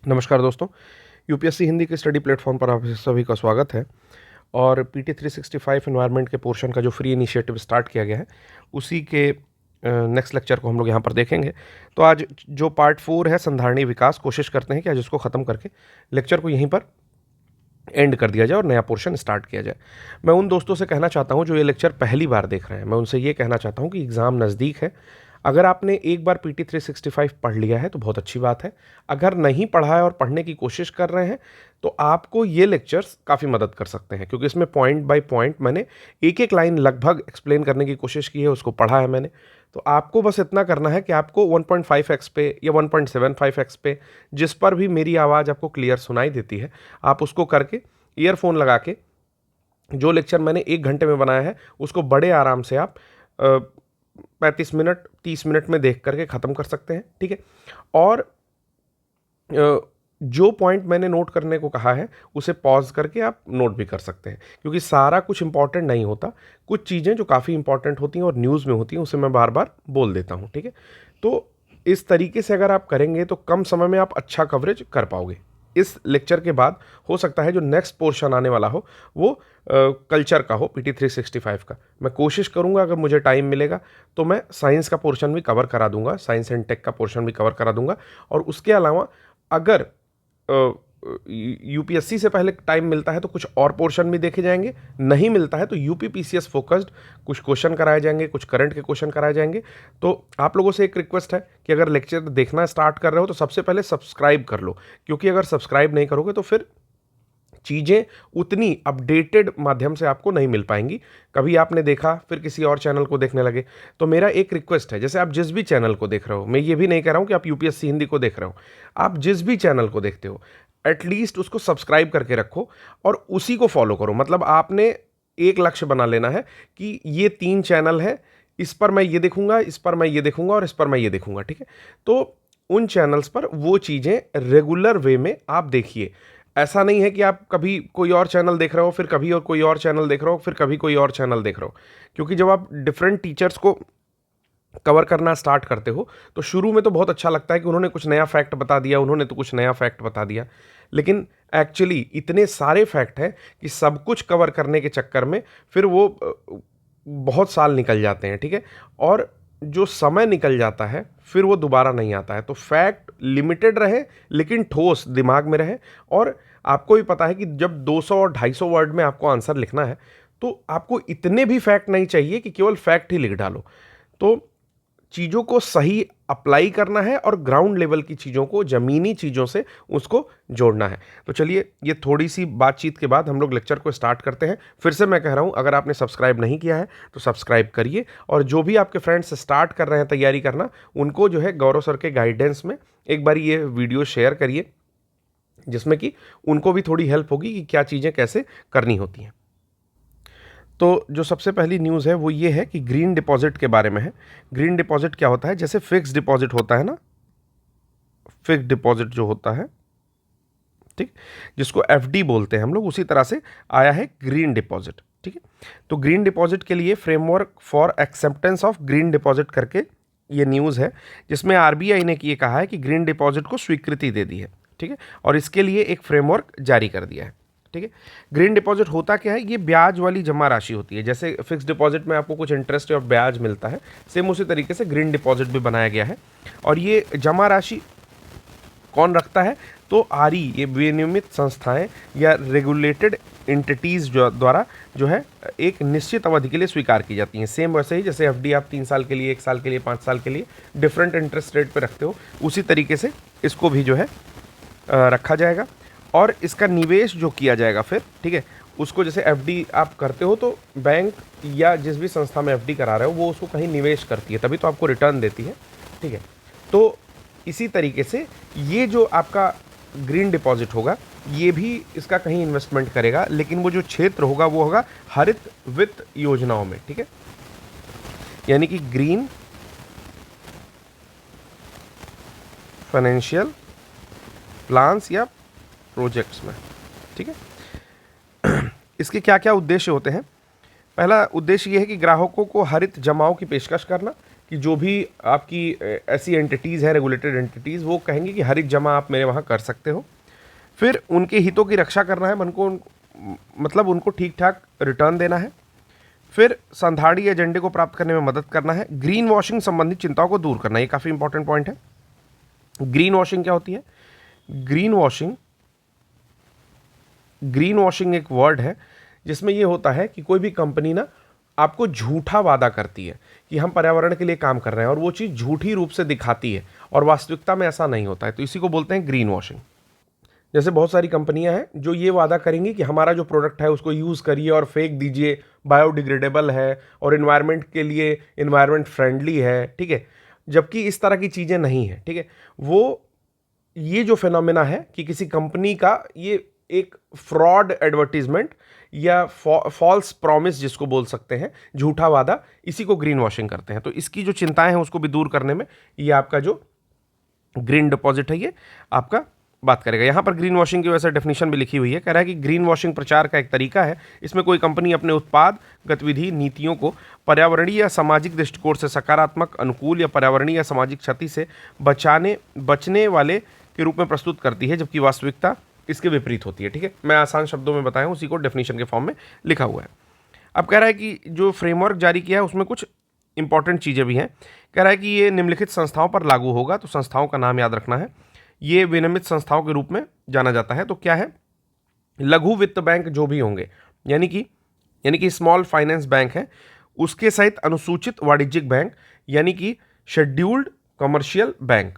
नमस्कार दोस्तों, यूपीएससी हिंदी के स्टडी प्लेटफॉर्म पर आप सभी का स्वागत है। और पीटी 365 एनवायरनमेंट के पोर्शन का जो फ्री इनिशिएटिव स्टार्ट किया गया है, उसी के नेक्स्ट लेक्चर को हम लोग यहाँ पर देखेंगे। तो आज जो पार्ट 4 है संधारणीय विकास, कोशिश करते हैं कि आज इसको ख़त्म करके लेक्चर को यहीं पर एंड कर दिया जाए और नया पोर्शन स्टार्ट किया जाए। मैं उन दोस्तों से कहना चाहता हूँ जो ये लेक्चर पहली बार देख रहे हैं, मैं उनसे ये कहना चाहता हूँ कि एग्ज़ाम नज़दीक है। अगर आपने एक बार पीटी 365 पढ़ लिया है तो बहुत अच्छी बात है। अगर नहीं पढ़ा है और पढ़ने की कोशिश कर रहे हैं तो आपको ये लेक्चर्स काफ़ी मदद कर सकते हैं, क्योंकि इसमें पॉइंट बाय पॉइंट मैंने एक एक लाइन लगभग एक्सप्लेन करने की कोशिश की है, उसको पढ़ा है मैंने। तो आपको बस इतना करना है कि आपको 1.5x पे या 1.75x पे जिस पर भी मेरी आवाज़ आपको क्लियर सुनाई देती है, आप उसको करके ईयरफोन लगा के जो लेक्चर मैंने 1 घंटे में बनाया है उसको बड़े आराम से आप 35 मिनट 30 मिनट में देख करके ख़त्म कर सकते हैं, ठीक है। और जो पॉइंट मैंने नोट करने को कहा है उसे पॉज करके आप नोट भी कर सकते हैं, क्योंकि सारा कुछ इंपॉर्टेंट नहीं होता। कुछ चीज़ें जो काफ़ी इंपॉर्टेंट होती हैं और न्यूज़ में होती हैं उसे मैं बार बार बोल देता हूँ, ठीक है। तो इस तरीके से अगर आप करेंगे तो कम समय में आप अच्छा कवरेज कर पाओगे। इस लेक्चर के बाद हो सकता है जो नेक्स्ट पोर्शन आने वाला हो वो कल्चर का हो, पीटी 365 का। मैं कोशिश करूंगा अगर मुझे टाइम मिलेगा तो मैं साइंस का पोर्शन भी कवर करा दूंगा, साइंस एंड टेक का पोर्शन भी कवर करा दूंगा। और उसके अलावा अगर यूपीएससी से पहले टाइम मिलता है तो कुछ और पोर्शन भी देखे जाएंगे, नहीं मिलता है तो यूपी पीसीएस फोकस्ड कुछ क्वेश्चन कराए जाएंगे, कुछ करंट के क्वेश्चन कराए जाएंगे। तो आप लोगों से एक रिक्वेस्ट है कि अगर लेक्चर देखना स्टार्ट कर रहे हो तो सबसे पहले सब्सक्राइब कर लो, क्योंकि अगर सब्सक्राइब नहीं करोगे तो फिर चीज़ें उतनी अपडेटेड माध्यम से आपको नहीं मिल पाएंगी। कभी आपने देखा फिर किसी और चैनल को देखने लगे। तो मेरा एक रिक्वेस्ट है, जैसे आप जिस भी चैनल को देख रहे हो, मैं ये भी नहीं कह रहा हूँ कि आप यूपीएससी हिंदी को देख रहे हो, आप जिस भी चैनल को देखते हो एटलीस्ट उसको सब्सक्राइब करके रखो और उसी को फॉलो करो। मतलब आपने एक लक्ष्य बना लेना है कि ये 3 चैनल है, इस पर मैं ये देखूंगा, इस पर मैं ये देखूंगा और इस पर मैं ये देखूंगा, ठीक है। तो उन चैनल्स पर वो चीज़ें रेगुलर वे में आप देखिए। ऐसा नहीं है कि आप कभी कोई और चैनल देख रहे हो, फिर कभी और कोई और चैनल देख रहे हो, फिर कभी कोई और चैनल देख रहे हो। क्योंकि जब आप डिफरेंट टीचर्स को कवर करना स्टार्ट करते हो तो शुरू में तो बहुत अच्छा लगता है कि उन्होंने कुछ नया फैक्ट बता दिया, उन्होंने तो कुछ नया फैक्ट बता दिया। लेकिन एक्चुअली इतने सारे फैक्ट हैं कि सब कुछ कवर करने के चक्कर में फिर वो बहुत साल निकल जाते हैं, ठीक है। और जो समय निकल जाता है फिर वो दोबारा नहीं आता है। तो फैक्ट लिमिटेड रहे लेकिन ठोस दिमाग में रहे। और आपको भी पता है कि जब 200 और 250 वर्ड में आपको आंसर लिखना है तो आपको इतने भी फैक्ट नहीं चाहिए कि केवल फैक्ट ही लिख डालो। तो चीज़ों को सही अप्लाई करना है और ग्राउंड लेवल की चीज़ों को, ज़मीनी चीज़ों से उसको जोड़ना है। तो चलिए, ये थोड़ी सी बातचीत के बाद हम लोग लेक्चर को स्टार्ट करते हैं। फिर से मैं कह रहा हूँ, अगर आपने सब्सक्राइब नहीं किया है तो सब्सक्राइब करिए। और जो भी आपके फ्रेंड्स स्टार्ट कर रहे हैं तैयारी करना, उनको जो है गौरव सर के गाइडेंस में एक बार ये वीडियो शेयर करिए, जिसमें कि उनको भी थोड़ी हेल्प होगी कि क्या चीज़ें कैसे करनी होती हैं। तो जो सबसे पहली न्यूज़ है वो ये है कि ग्रीन डिपॉजिट के बारे में है। ग्रीन डिपॉजिट क्या होता है? जैसे फिक्स डिपॉजिट होता है ना, फिक्स डिपॉजिट जो होता है, ठीक, जिसको एफडी बोलते हैं हम लोग, उसी तरह से आया है ग्रीन डिपॉजिट, ठीक है। तो ग्रीन डिपॉजिट के लिए framework for acceptance of green deposit करके ये न्यूज़ है, जिसमें आरबीआई ने ये कहा है कि ग्रीन डिपॉजिट को स्वीकृति दे दी है, ठीक है। और इसके लिए एक फ्रेमवर्क जारी कर दिया है, ठीक है। ग्रीन डिपॉजिट होता क्या है? ये ब्याज वाली जमा राशि होती है। जैसे फिक्स डिपॉजिट में आपको कुछ इंटरेस्ट और ब्याज मिलता है, सेम उसी तरीके से ग्रीन डिपॉजिट भी बनाया गया है। और ये जमा राशि कौन रखता है? तो आरई, ये विनियमित संस्थाएं या रेगुलेटेड एंटिटीज़ द्वारा जो है एक निश्चित अवधि के लिए स्वीकार की जाती हैं। सेम वैसे ही जैसे एफडी आप 3 साल के लिए, 1 साल के लिए, 5 साल के लिए डिफरेंट इंटरेस्ट रेट पे रखते हो, उसी तरीके से इसको भी जो है रखा जाएगा। और इसका निवेश जो किया जाएगा फिर, ठीक है, उसको जैसे एफडी आप करते हो तो बैंक या जिस भी संस्था में एफडी करा रहे हो वो उसको कहीं निवेश करती है, तभी तो आपको रिटर्न देती है, ठीक है। तो इसी तरीके से ये जो आपका ग्रीन डिपॉजिट होगा, ये भी इसका कहीं इन्वेस्टमेंट करेगा, लेकिन वो जो क्षेत्र होगा वो होगा हरित वित्त योजनाओं में, ठीक है। यानी कि ग्रीन फाइनेंशियल प्लान्स या प्रोजेक्ट्स में, ठीक है। इसके क्या क्या उद्देश्य होते हैं? पहला उद्देश्य यह है कि ग्राहकों को हरित जमाओं की पेशकश करना, कि जो भी आपकी ऐसी एंटिटीज़ है, रेगुलेटेड एंटिटीज़, वो कहेंगे कि हर एक जमा आप मेरे वहाँ कर सकते हो। फिर उनके हितों की रक्षा करना है मन को, मतलब उनको ठीक ठाक रिटर्न देना है। फिर संधाड़ी एजेंडे को प्राप्त करने में मदद करना है। ग्रीन वॉशिंग संबंधित चिंताओं को दूर करना, ये काफ़ी इंपॉर्टेंट पॉइंट है। ग्रीन वॉशिंग क्या होती है? ग्रीन वॉशिंग एक वर्ड है जिसमें ये होता है कि कोई भी कंपनी ना आपको झूठा वादा करती है कि हम पर्यावरण के लिए काम कर रहे हैं, और वो चीज़ झूठी रूप से दिखाती है और वास्तविकता में ऐसा नहीं होता है, तो इसी को बोलते हैं ग्रीन वॉशिंग। जैसे बहुत सारी कंपनियां हैं जो ये वादा करेंगी कि हमारा जो प्रोडक्ट है उसको यूज़ करिए और फेंक दीजिए, बायोडिग्रेडेबल है और इन्वायरमेंट के लिए इन्वायरमेंट फ्रेंडली है, ठीक है, जबकि इस तरह की चीज़ें नहीं है, ठीक है। ये जो फिनोमेना है कि किसी कंपनी का ये एक फ्रॉड एडवर्टीजमेंट या फॉल्स प्रॉमिस जिसको बोल सकते हैं, झूठा वादा, इसी को ग्रीन वॉशिंग करते हैं। तो इसकी जो चिंताएं हैं उसको भी दूर करने में ये आपका जो ग्रीन डिपॉजिट है ये आपका बात करेगा। यहाँ पर ग्रीन वॉशिंग की वैसे डेफिनेशन भी लिखी हुई है, कह रहा है कि ग्रीन वॉशिंग प्रचार का एक तरीका है। इसमें कोई कंपनी अपने उत्पाद, गतिविधि, नीतियों को पर्यावरणीय या सामाजिक दृष्टिकोण से सकारात्मक, अनुकूल या पर्यावरणीय या सामाजिक क्षति से बचने वाले के रूप में प्रस्तुत करती है, जबकि वास्तविकता इसके विपरीत होती है, ठीक है। मैं आसान शब्दों में बताया हूँ, उसी को डेफिनेशन के फॉर्म में लिखा हुआ है। अब कह रहा है कि जो फ्रेमवर्क जारी किया है उसमें कुछ इंपॉर्टेंट चीज़ें भी हैं। कह रहा है कि ये निम्नलिखित संस्थाओं पर लागू होगा, तो संस्थाओं का नाम याद रखना है। ये विनियमित संस्थाओं के रूप में जाना जाता है। तो क्या है? लघु वित्त बैंक जो भी होंगे, यानी कि स्मॉल फाइनेंस बैंक है, उसके सहित अनुसूचित वाणिज्यिक बैंक, यानी कि शेड्यूल्ड कमर्शियल बैंक।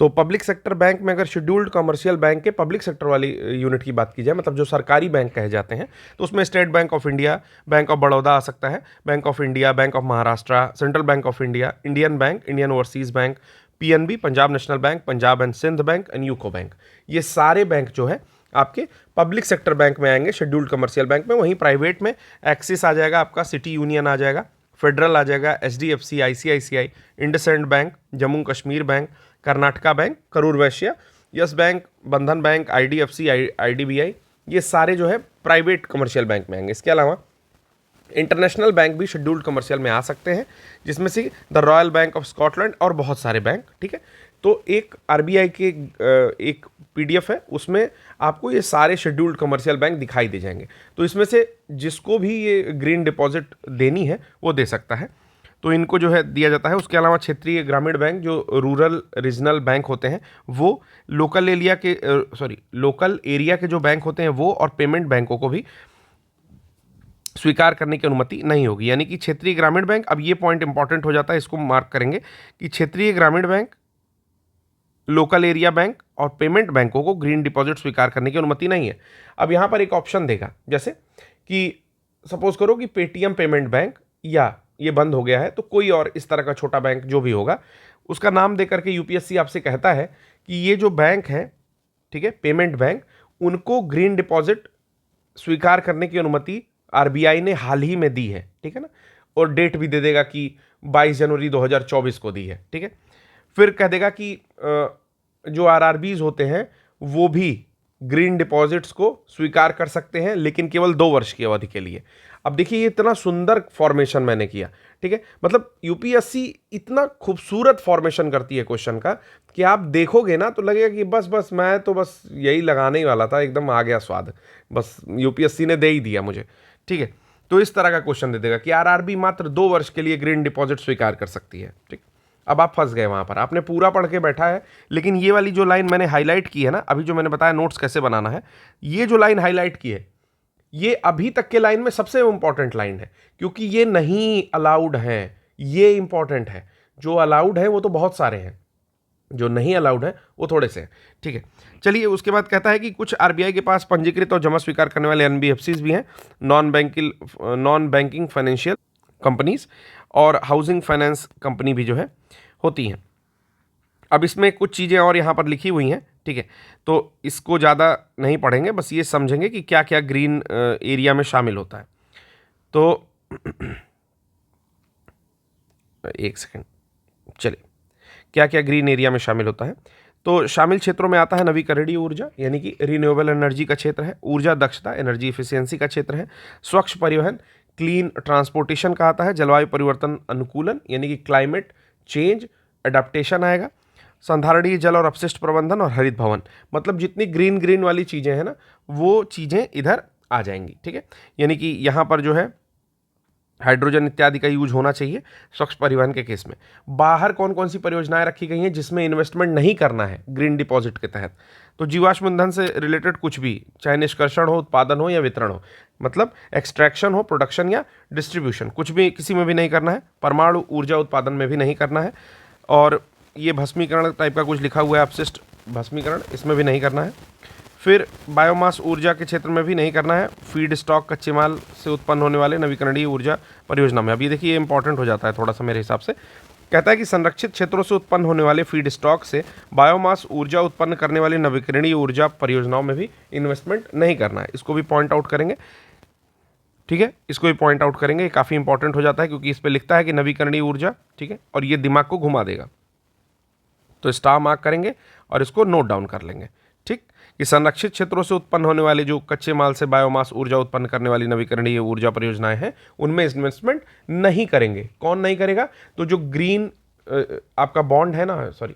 तो पब्लिक सेक्टर बैंक में अगर शेड्यूल्ड कमर्शियल बैंक के पब्लिक सेक्टर वाली यूनिट की बात की जाए, मतलब जो सरकारी बैंक कहे जाते हैं, तो उसमें state bank of India, bank of Baroda आ सकता है, bank of India, bank of Maharashtra, central bank of India, Indian bank, Indian overseas bank, PNB, Punjab national bank, Punjab and Sind bank and UCO bank. ये सारे बैंक जो है आपके पब्लिक सेक्टर बैंक में आएंगे, शेड्यूल्ड कमर्शियल बैंक में। वहीं प्राइवेट में एक्सिस आ जाएगा आपका, सिटी यूनियन आ जाएगा, फेडरल आ जाएगा, HDFC, ICICI, IndusInd bank, Jammu Kashmir bank, Karnataka bank, Karur Vysya, yes bank, बंधन बैंक, आईडीएफसी, आईडीबीआई, ये सारे जो है प्राइवेट कमर्शियल बैंक में आएंगे। इसके अलावा इंटरनेशनल बैंक भी शेड्यूल्ड कमर्शियल में आ सकते हैं, जिसमें से the royal bank of Scotland और बहुत सारे बैंक, ठीक है। तो एक आरबीआई के एक पीडीएफ है, उसमें आपको ये सारे शेड्यूल्ड कमर्शियल बैंक दिखाई दे जाएंगे। तो इसमें से जिसको भी ये ग्रीन डिपॉजिट देनी है वो दे सकता है, तो इनको जो है दिया जाता है। उसके अलावा क्षेत्रीय ग्रामीण बैंक जो रूरल रीजनल बैंक होते हैं वो, लोकल एरिया के जो बैंक होते हैं वो, और पेमेंट बैंकों को भी स्वीकार करने की अनुमति नहीं होगी। यानी कि क्षेत्रीय ग्रामीण बैंक, अब ये पॉइंट इंपॉर्टेंट हो जाता है, इसको मार्क करेंगे कि क्षेत्रीय ग्रामीण बैंक, लोकल एरिया बैंक और पेमेंट बैंकों को ग्रीन डिपॉजिट स्वीकार करने की अनुमति नहीं है। अब यहाँ पर एक ऑप्शन देगा, जैसे कि सपोज करो कि पेटीएम पेमेंट बैंक या ये बंद हो गया है, तो कोई और इस तरह का छोटा बैंक जो भी होगा उसका नाम दे करके यूपीएससी आपसे कहता है कि ये जो बैंक है, ठीक है, पेमेंट बैंक, उनको ग्रीन डिपॉजिट स्वीकार करने की अनुमति आरबीआई ने हाल ही में दी है, ठीक है ना, और डेट भी दे देगा कि 22 जनवरी 2024 को दी है, ठीक है। फिर कह देगा कि जो आरआरबीज होते हैं वो भी ग्रीन डिपॉजिट्स को स्वीकार कर सकते हैं, लेकिन केवल 2 वर्ष की अवधि के लिए। अब देखिए ये इतना सुंदर फॉर्मेशन मैंने किया, ठीक है, मतलब यूपीएससी इतना खूबसूरत फॉर्मेशन करती है क्वेश्चन का कि आप देखोगे ना तो लगेगा कि बस मैं तो बस यही लगाने ही वाला था, एकदम आ गया स्वाद, बस यूपीएससी ने दे ही दिया मुझे, ठीक है। तो इस तरह का क्वेश्चन दे देगा कि आरआरबी मात्र 2 वर्ष के लिए ग्रीन डिपॉजिट स्वीकार कर सकती है, ठीक। अब आप फंस गए वहां पर, आपने पूरा पढ़ के बैठा है, लेकिन ये वाली जो लाइन मैंने हाईलाइट की है ना, अभी जो मैंने बताया नोट्स कैसे बनाना है, ये जो लाइन हाईलाइट की है ये अभी तक के लाइन में सबसे इंपॉर्टेंट लाइन है, क्योंकि ये नहीं अलाउड है, ये इंपॉर्टेंट है। जो अलाउड है वो तो बहुत सारे हैं, जो नहीं अलाउड है वो थोड़े से हैं, ठीक है। चलिए उसके बाद कहता है कि कुछ आरबीआई के पास पंजीकृत और जमा स्वीकार करने वाले एनबीएफसीज भी हैं, नॉन बैंकिंग फाइनेंशियल कंपनीज, और हाउसिंग फाइनेंस कंपनी भी जो है होती हैं। अब इसमें कुछ चीज़ें और यहाँ पर लिखी हुई हैं, ठीक है, तो इसको ज़्यादा नहीं पढ़ेंगे, बस ये समझेंगे कि क्या क्या ग्रीन एरिया में शामिल होता है। तो एक सेकेंड, चलिए, क्या क्या ग्रीन एरिया में शामिल होता है। तो शामिल क्षेत्रों में आता है नवीकरणीय ऊर्जा, यानी कि रिन्यूएबल एनर्जी का क्षेत्र है, ऊर्जा दक्षता एनर्जी इफिशियंसी का क्षेत्र है, स्वच्छ परिवहन, क्लीन ट्रांसपोर्टेशन का आता है, जलवायु परिवर्तन अनुकूलन यानी कि क्लाइमेट चेंज अडेप्टेशन आएगा, संधारणीय जल और अपशिष्ट प्रबंधन और हरित भवन। मतलब जितनी ग्रीन ग्रीन वाली चीज़ें हैं ना, वो चीज़ें इधर आ जाएंगी। ठीक है, यानी कि यहाँ पर जो है हाइड्रोजन इत्यादि का यूज होना चाहिए स्वच्छ परिवहन के केस में। बाहर कौन कौन सी परियोजनाएं रखी गई हैं जिसमें इन्वेस्टमेंट नहीं करना है ग्रीन डिपॉजिट के तहत? तो जीवाश्म ईंधन से रिलेटेड कुछ भी, चाहे निष्कर्षण हो, उत्पादन हो या वितरण हो, मतलब एक्सट्रैक्शन हो, प्रोडक्शन या डिस्ट्रीब्यूशन, कुछ भी किसी में भी नहीं करना है। परमाणु ऊर्जा उत्पादन में भी नहीं करना है। और ये भस्मीकरण टाइप का कुछ लिखा हुआ है, अपशिष्ट भस्मीकरण, इसमें भी नहीं करना है। फिर बायोमास ऊर्जा के क्षेत्र में भी नहीं करना है। फीड स्टॉक, कच्चे माल से उत्पन्न होने वाले नवीकरणीय ऊर्जा परियोजना में, अब ये देखिए ये इंपॉर्टेंट हो जाता है थोड़ा सा मेरे हिसाब से। कहता है कि संरक्षित क्षेत्रों से उत्पन्न होने वाले फीड स्टॉक से बायोमास ऊर्जा उत्पन्न करने वाली नवीकरणीय ऊर्जा परियोजनाओं में भी इन्वेस्टमेंट नहीं करना है। इसको भी पॉइंट आउट करेंगे। ठीक है, इसको भी पॉइंट आउट करेंगे, ये काफ़ी इंपॉर्टेंट हो जाता है क्योंकि इस पर लिखता है कि नवीकरणीय ऊर्जा। ठीक है, और ये दिमाग को घुमा देगा, तो स्टार मार्क करेंगे और इसको नोट डाउन कर लेंगे। ठीक, कि संरक्षित क्षेत्रों से उत्पन्न होने वाले जो कच्चे माल से बायोमास ऊर्जा उत्पन्न करने वाली नवीकरणीय ऊर्जा परियोजनाएं हैं उनमें इन्वेस्टमेंट नहीं करेंगे। कौन नहीं करेगा? तो जो ग्रीन आपका बॉन्ड है ना, सॉरी,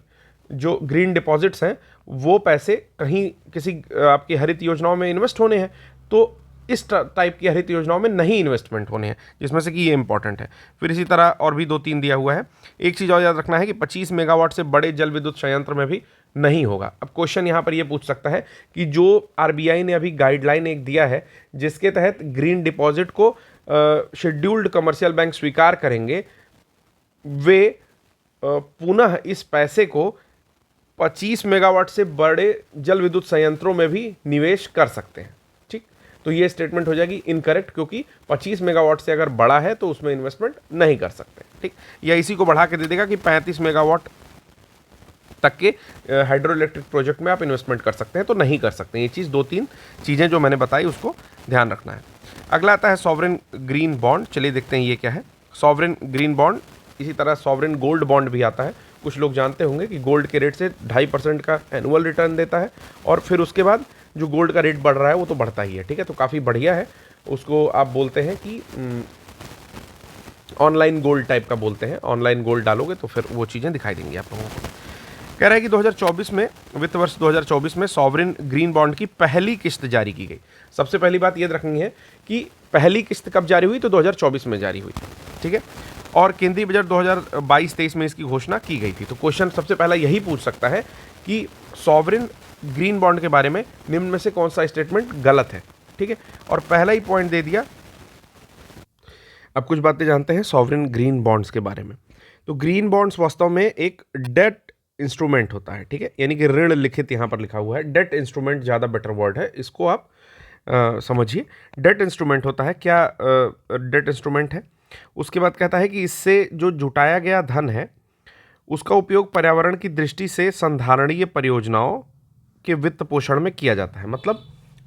जो ग्रीन डिपॉजिट्स हैं, वो पैसे कहीं किसी आपकी हरित योजनाओं में इन्वेस्ट होने हैं, तो इस टाइप की हरित योजनाओं में नहीं इन्वेस्टमेंट होने हैं, जिसमें से कि ये इंपॉर्टेंट है। फिर इसी तरह और भी 2-3 दिया हुआ है। एक चीज़ और याद रखना है कि 25 मेगावाट से बड़े जल विद्युत संयंत्र में भी नहीं होगा। अब क्वेश्चन यहाँ पर ये पूछ सकता है कि जो आरबीआई ने अभी गाइडलाइन एक दिया है जिसके तहत ग्रीन डिपॉजिट को शेड्यूल्ड कमर्शियल बैंक स्वीकार करेंगे, वे पुनः इस पैसे को 25 मेगावाट से बड़े जल विद्युत संयंत्रों में भी निवेश कर सकते हैं। ठीक, तो ये स्टेटमेंट हो जाएगी इनकरेक्ट, क्योंकि 25 मेगावाट से अगर बड़ा है तो उसमें इन्वेस्टमेंट नहीं कर सकते। ठीक, या इसी को बढ़ा के दे देगा कि 35 मेगावाट तक के हाइड्रो इलेक्ट्रिक प्रोजेक्ट में आप इन्वेस्टमेंट कर सकते हैं, तो नहीं कर सकते। ये चीज़ 2-3 चीज़ें जो मैंने बताई उसको ध्यान रखना है। अगला आता है सॉवरेन ग्रीन बॉन्ड। चलिए देखते हैं ये क्या है सॉवरेन ग्रीन बॉन्ड। इसी तरह सॉवरेन गोल्ड बॉन्ड भी आता है। कुछ लोग जानते होंगे कि गोल्ड के रेट से 2.5% का एनुअल रिटर्न देता है, और फिर उसके बाद जो गोल्ड का रेट बढ़ रहा है वो तो बढ़ता ही है। ठीक है, तो काफ़ी बढ़िया है। उसको आप बोलते हैं कि ऑनलाइन गोल्ड टाइप का बोलते हैं। ऑनलाइन गोल्ड डालोगे तो फिर वो चीज़ें दिखाई देंगी आप लोगों को। कह रहा है कि 2024 में, वित्त वर्ष 2024 में सॉवरेन ग्रीन बॉन्ड की पहली किस्त जारी की गई। सबसे पहली बात ये रखनी है कि पहली किस्त कब जारी हुई, तो 2024 में जारी हुई। ठीक है, और केंद्रीय बजट 2022-23 में इसकी घोषणा की गई थी। तो क्वेश्चन सबसे पहला यही पूछ सकता है कि सॉवरेन ग्रीन बॉन्ड के बारे में निम्न में से कौन सा स्टेटमेंट गलत है। ठीक है, और पहला ही पॉइंट दे दिया। अब कुछ बातें जानते हैं सॉवरेन ग्रीन बॉन्ड्स के बारे में। तो ग्रीन बॉन्ड्स वास्तव में एक डेट इंस्ट्रूमेंट होता है। ठीक है, यानी कि ऋण लिखित यहाँ पर लिखा हुआ है। डेट इंस्ट्रूमेंट ज़्यादा बेटर वर्ड है, इसको आप समझिए। डेट इंस्ट्रूमेंट होता है। क्या डेट इंस्ट्रूमेंट है? उसके बाद कहता है कि इससे जो जुटाया गया धन है उसका उपयोग पर्यावरण की दृष्टि से संधारणीय परियोजनाओं के वित्त पोषण में किया जाता है। मतलब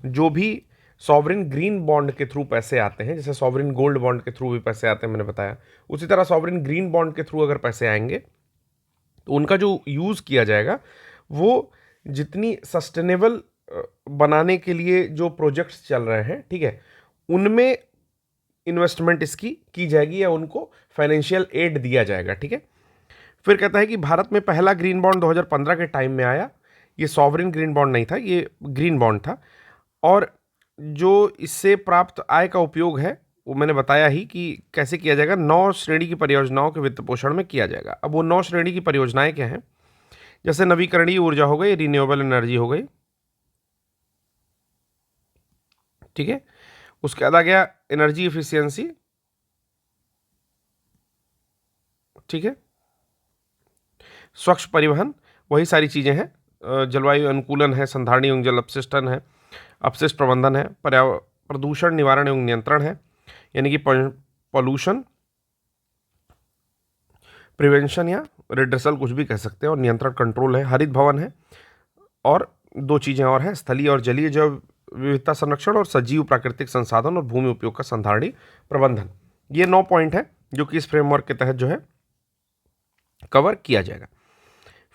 जो भी सॉवरेन ग्रीन बॉन्ड के थ्रू पैसे आते हैं, जैसे सॉवरेन गोल्ड बॉन्ड के थ्रू भी पैसे आते हैं मैंने बताया, उसी तरह सॉवरेन ग्रीन बॉन्ड के थ्रू अगर पैसे आएंगे तो उनका जो यूज़ किया जाएगा वो जितनी सस्टेनेबल बनाने के लिए जो प्रोजेक्ट्स चल रहे हैं, ठीक है, उनमें इन्वेस्टमेंट इसकी की जाएगी या उनको फाइनेंशियल एड दिया जाएगा। ठीक है, फिर कहता है कि भारत में पहला ग्रीन बॉन्ड 2015 के टाइम में आया। ये सॉवरेन ग्रीन बॉन्ड नहीं था, ये ग्रीन बॉन्ड था। और जो इससे प्राप्त आय का उपयोग है वो मैंने बताया ही कि कैसे किया जाएगा। 9 श्रेणी की परियोजनाओं के वित्त पोषण में किया जाएगा। अब वो 9 श्रेणी की परियोजनाएं क्या हैं? जैसे नवीकरणीय ऊर्जा हो गई, रिन्यूएबल एनर्जी हो गई। ठीक है, उसके बाद आ गया एनर्जी एफिशिएंसी। ठीक है, स्वच्छ परिवहन, वही सारी चीज़ें हैं। जलवायु अनुकूलन है, संधारणीय एवं जल अपशिष्टन है, अपशिष्ट प्रबंधन है, प्रदूषण निवारण एवं नियंत्रण है, यानी कि पॉल्यूशन प्रिवेंशन या रिड्रेसल कुछ भी कह सकते हैं, और नियंत्रण कंट्रोल है, हरित भवन है, और 2 चीज़ें और हैं, स्थलीय और जलीय जैव विविधता संरक्षण और सजीव प्राकृतिक संसाधन और भूमि उपयोग का संधारणीय प्रबंधन। ये 9 पॉइंट है जो कि इस फ्रेमवर्क के तहत जो है कवर किया जाएगा।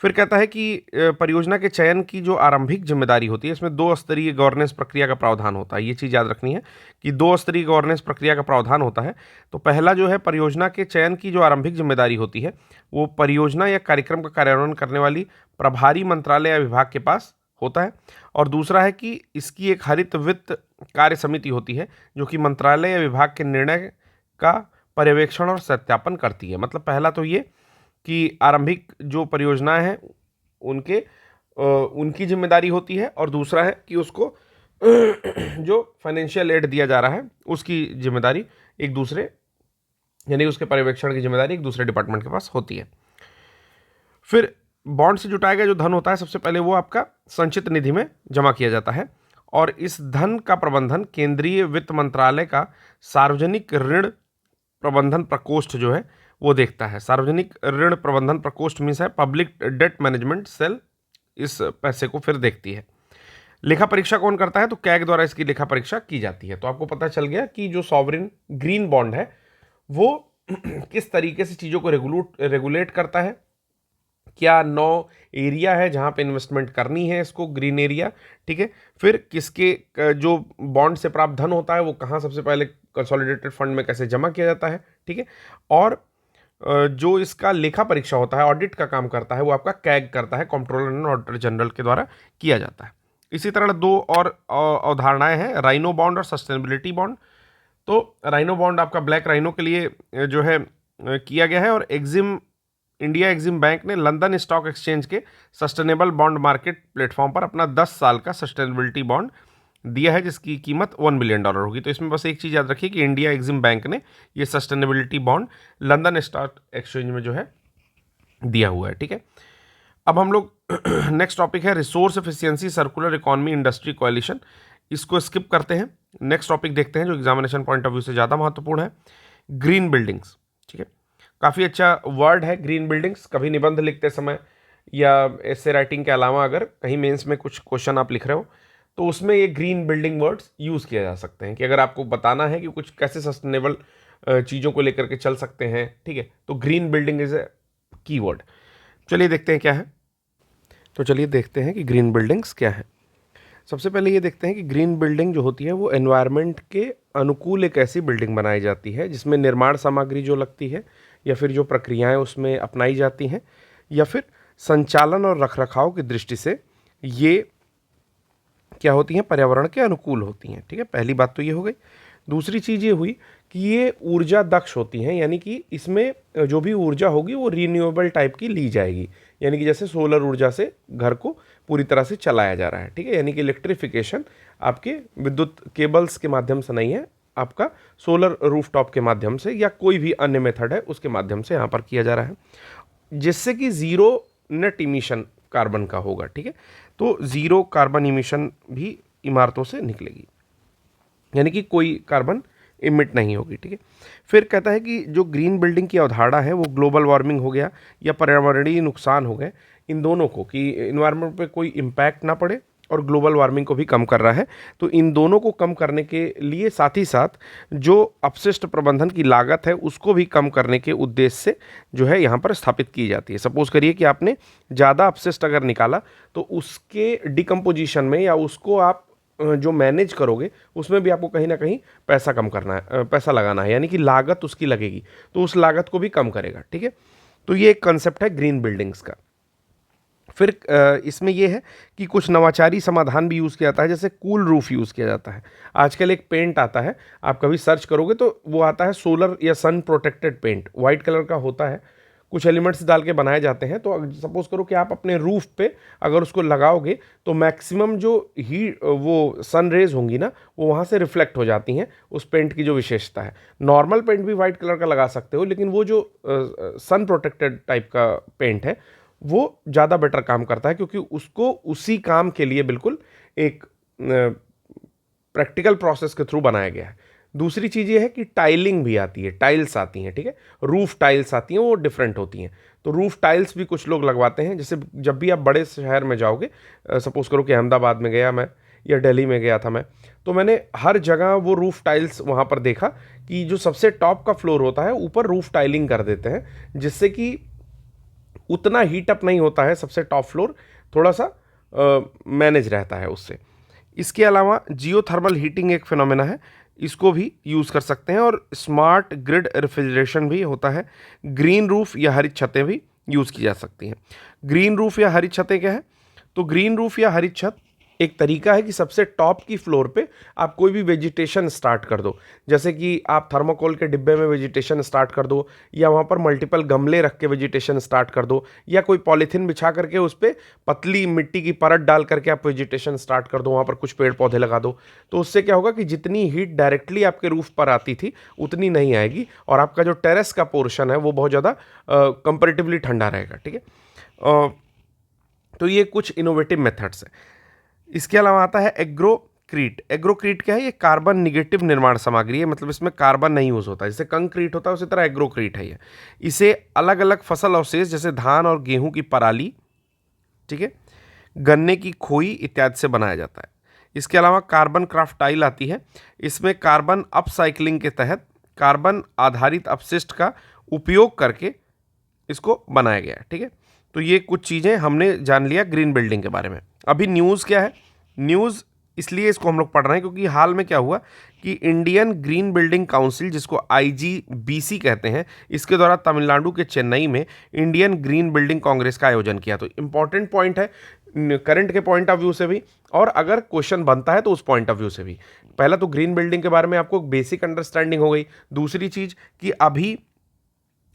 फिर कहता है कि परियोजना के चयन की जो आरंभिक जिम्मेदारी होती है, इसमें 2 स्तरीय गवर्नेंस प्रक्रिया का प्रावधान होता है। ये चीज़ याद रखनी है कि 2 स्तरीय गवर्नेंस प्रक्रिया का प्रावधान होता है। तो पहला जो है, परियोजना के चयन की जो आरंभिक जिम्मेदारी होती है वो परियोजना या कार्यक्रम का कार्यान्वयन करने वाली प्रभारी मंत्रालय या विभाग के पास होता है। और दूसरा है कि इसकी एक हरित वित्त कार्य समिति होती है जो कि मंत्रालय या विभाग के निर्णय का पर्यवेक्षण और सत्यापन करती है। मतलब पहला तो ये कि आरंभिक जो परियोजनाएं हैं उनके उनकी जिम्मेदारी होती है, और दूसरा है कि उसको जो फाइनेंशियल एड दिया जा रहा है उसकी जिम्मेदारी एक दूसरे, यानी उसके पर्यवेक्षण की जिम्मेदारी एक दूसरे डिपार्टमेंट के पास होती है। फिर बॉन्ड से जुटाया गया जो धन होता है, सबसे पहले वो आपका संचित निधि में जमा किया जाता है, और इस धन का प्रबंधन केंद्रीय वित्त मंत्रालय का सार्वजनिक ऋण प्रबंधन प्रकोष्ठ जो है वो देखता है। सार्वजनिक ऋण प्रबंधन प्रकोष्ठ मीन्स है पब्लिक डेट मैनेजमेंट सेल, इस पैसे को फिर देखती है। लेखा परीक्षा कौन करता है? तो कैग द्वारा इसकी लेखा परीक्षा की जाती है। तो आपको पता चल गया कि जो सॉवरिन ग्रीन बॉन्ड है वो किस तरीके से चीज़ों को रेगुलेट करता है, क्या 9 एरिया है जहाँ पे इन्वेस्टमेंट करनी है इसको, ग्रीन एरिया, ठीक है। फिर किसके जो बॉन्ड से प्राप्त धन होता है वो कहाँ सबसे पहले कंसोलिडेटेड फंड में कैसे जमा किया जाता है, ठीक है। और जो इसका लेखा परीक्षा होता है, ऑडिट का काम करता है, वो आपका कैग करता है, कंट्रोलर एंड ऑडिटर जनरल के द्वारा किया जाता है। इसी तरह 2 और अवधारणाएं हैं, राइनो बॉन्ड और सस्टेनेबिलिटी बॉन्ड। तो राइनो बॉन्ड आपका ब्लैक राइनो के लिए जो है किया गया है, और इंडिया एग्जिम बैंक ने लंदन स्टॉक एक्सचेंज के सस्टेनेबल बॉन्ड मार्केट प्लेटफॉर्म पर अपना 10 साल का सस्टेनेबिलिटी बॉन्ड दिया है जिसकी कीमत $1 बिलियन होगी। तो इसमें बस एक चीज़ याद रखिए कि इंडिया एग्जिम बैंक ने ये sustainability bond London stock exchange में जो है दिया हुआ है, ठीक है। अब हम लोग नेक्स्ट टॉपिक है resource efficiency circular economy industry coalition. इसको स्किप करते हैं, नेक्स्ट टॉपिक देखते हैं जो एग्जामिनेशन पॉइंट ऑफ व्यू से ज़्यादा महत्वपूर्ण है, ग्रीन बिल्डिंग्स, ठीक है। काफ़ी अच्छा वर्ड है ग्रीन बिल्डिंग्स। कभी निबंध लिखते समय या ऐसे राइटिंग के अलावा अगर कहीं मेंस में कुछ क्वेश्चन आप लिख रहे हो तो उसमें ये ग्रीन बिल्डिंग वर्ड्स यूज़ किया जा सकते हैं कि अगर आपको बताना है कि कुछ कैसे सस्टेनेबल चीज़ों को लेकर के चल सकते हैं, ठीक है, तो green building is a keyword. चलिए देखते हैं क्या है। तो चलिए देखते हैं कि ग्रीन बिल्डिंग्स क्या है। सबसे पहले ये देखते हैं कि ग्रीन बिल्डिंग जो होती है वो एनवायरनमेंट के अनुकूल एक ऐसी बिल्डिंग बनाई जाती है जिसमें निर्माण सामग्री जो लगती है या फिर जो प्रक्रियाएं उसमें अपनाई जाती हैं या फिर संचालन और रखरखाव की दृष्टि से ये क्या होती हैं, पर्यावरण के अनुकूल होती हैं, ठीक है। पहली बात तो ये हो गई। दूसरी चीज़ ये हुई कि ये ऊर्जा दक्ष होती हैं, यानी कि इसमें जो भी ऊर्जा होगी वो रीन्यूएबल टाइप की ली जाएगी, यानी कि जैसे सोलर ऊर्जा से घर को पूरी तरह से चलाया जा रहा है, ठीक है। यानी कि इलेक्ट्रिफिकेशन आपके विद्युत केबल्स के माध्यम से नहीं है, आपका सोलर रूफटॉप के माध्यम से या कोई भी अन्य मेथड है उसके माध्यम से यहाँ पर किया जा रहा है, जिससे कि ज़ीरो नेट इमिशन कार्बन का होगा, ठीक है। तो ज़ीरो कार्बन इमिशन भी इमारतों से निकलेगी, यानी कि कोई कार्बन इमिट नहीं होगी, ठीक है। फिर कहता है कि जो ग्रीन बिल्डिंग की अवधारणा है वो ग्लोबल वार्मिंग हो गया या पर्यावरणीय नुकसान हो गए, इन दोनों को, कि इन्वायरमेंट पे कोई इम्पैक्ट ना पड़े और ग्लोबल वार्मिंग को भी कम कर रहा है, तो इन दोनों को कम करने के लिए साथ ही साथ जो अपशिष्ट प्रबंधन की लागत है उसको भी कम करने के उद्देश्य से जो है यहाँ पर स्थापित की जाती है। सपोज करिए कि आपने ज़्यादा अपशिष्ट अगर निकाला तो उसके डिकम्पोजिशन में या उसको आप जो मैनेज करोगे उसमें भी आपको कहीं ना कहीं पैसा कम करना है, पैसा लगाना है, यानी कि लागत उसकी लगेगी, तो उस लागत को भी कम करेगा, ठीक है। तो ये एक कंसेप्ट है ग्रीन बिल्डिंग्स का। फिर इसमें यह है कि कुछ नवाचारी समाधान भी यूज़ किया जाता है, जैसे कूल रूफ यूज़ किया जाता है। आजकल एक पेंट आता है, आप कभी सर्च करोगे तो वो आता है सोलर या सन प्रोटेक्टेड पेंट, वाइट कलर का होता है, कुछ एलिमेंट्स डाल के बनाए जाते हैं। तो सपोज करो कि आप अपने रूफ पे अगर उसको लगाओगे तो मैक्सिमम जो हीट वो सन रेज होंगी ना वो वहाँ से रिफ्लेक्ट हो जाती हैं, उस पेंट की जो विशेषता है। नॉर्मल पेंट भी वाइट कलर का लगा सकते हो, लेकिन वो जो सन प्रोटेक्टेड टाइप का पेंट है वो ज़्यादा बेटर काम करता है, क्योंकि उसको उसी काम के लिए बिल्कुल एक प्रैक्टिकल प्रोसेस के थ्रू बनाया गया है। दूसरी चीज़ ये है कि टाइलिंग भी आती है, टाइल्स आती हैं, ठीक है, रूफ टाइल्स आती हैं, वो डिफरेंट होती हैं। तो रूफ टाइल्स भी कुछ लोग लगवाते हैं, जैसे जब भी आप बड़े शहर में जाओगे, सपोज करो कि अहमदाबाद में गया मैं या दिल्ली में गया था मैं, तो मैंने हर जगह वो रूफ टाइल्स वहाँ पर देखा कि जो सबसे टॉप का फ्लोर होता है ऊपर रूफ टाइलिंग कर देते हैं, जिससे कि उतना हीट अप नहीं होता है, सबसे टॉप फ्लोर थोड़ा सा मैनेज रहता है उससे। इसके अलावा जियोथर्मल हीटिंग एक फिनोमेना है, इसको भी यूज़ कर सकते हैं। और स्मार्ट ग्रिड रेफ्रिजरेशन भी होता है। ग्रीन रूफ या हरित छतें भी यूज़ की जा सकती हैं। ग्रीन रूफ या हरित छतें क्या है? तो ग्रीन रूफ या हरित छत एक तरीका है कि सबसे टॉप की फ्लोर पे आप कोई भी वेजिटेशन स्टार्ट कर दो, जैसे कि आप थर्माकोल के डिब्बे में वेजिटेशन स्टार्ट कर दो, या वहाँ पर मल्टीपल गमले रख के वेजिटेशन स्टार्ट कर दो, या कोई पॉलीथीन बिछा करके उस पर पतली मिट्टी की परत डाल करके आप वेजिटेशन स्टार्ट कर दो, वहाँ पर कुछ पेड़ पौधे लगा दो। तो उससे क्या होगा कि जितनी हीट डायरेक्टली आपके रूफ पर आती थी उतनी नहीं आएगी, और आपका जो टेरेस का पोर्शन है वो बहुत ज़्यादा कंपेरेटिवली ठंडा रहेगा। ठीक है, तो ये कुछ इनोवेटिव मेथड्स हैं। इसके अलावा आता है एग्रोक्रीट। एग्रोक्रीट क्या है? ये कार्बन निगेटिव निर्माण सामग्री है, मतलब इसमें कार्बन नहीं यूज होता। जैसे कंक्रीट होता है उसी तरह एग्रोक्रीट है ये। इसे अलग अलग फसल अवशेष जैसे धान और गेहूं की पराली, ठीक है, गन्ने की खोई इत्यादि से बनाया जाता है। इसके अलावा कार्बन क्राफ्ट टाइल आती है। इसमें कार्बन अपसाइक्लिंग के तहत कार्बन आधारित अपशिष्ट का उपयोग करके इसको बनाया गया है। ठीक है, तो ये कुछ चीज़ें हमने जान लिया ग्रीन बिल्डिंग के बारे में। अभी न्यूज़ क्या है? न्यूज़ इसलिए इसको हम लोग पढ़ रहे हैं क्योंकि हाल में क्या हुआ कि इंडियन ग्रीन बिल्डिंग काउंसिल, जिसको IGBC कहते हैं, इसके द्वारा तमिलनाडु के चेन्नई में इंडियन ग्रीन बिल्डिंग कांग्रेस का आयोजन किया। तो इंपॉर्टेंट पॉइंट है करंट के पॉइंट ऑफ व्यू से भी, और अगर क्वेश्चन बनता है तो उस पॉइंट ऑफ व्यू से भी। पहला तो ग्रीन बिल्डिंग के बारे में आपको बेसिक अंडरस्टैंडिंग हो गई। दूसरी चीज़ कि अभी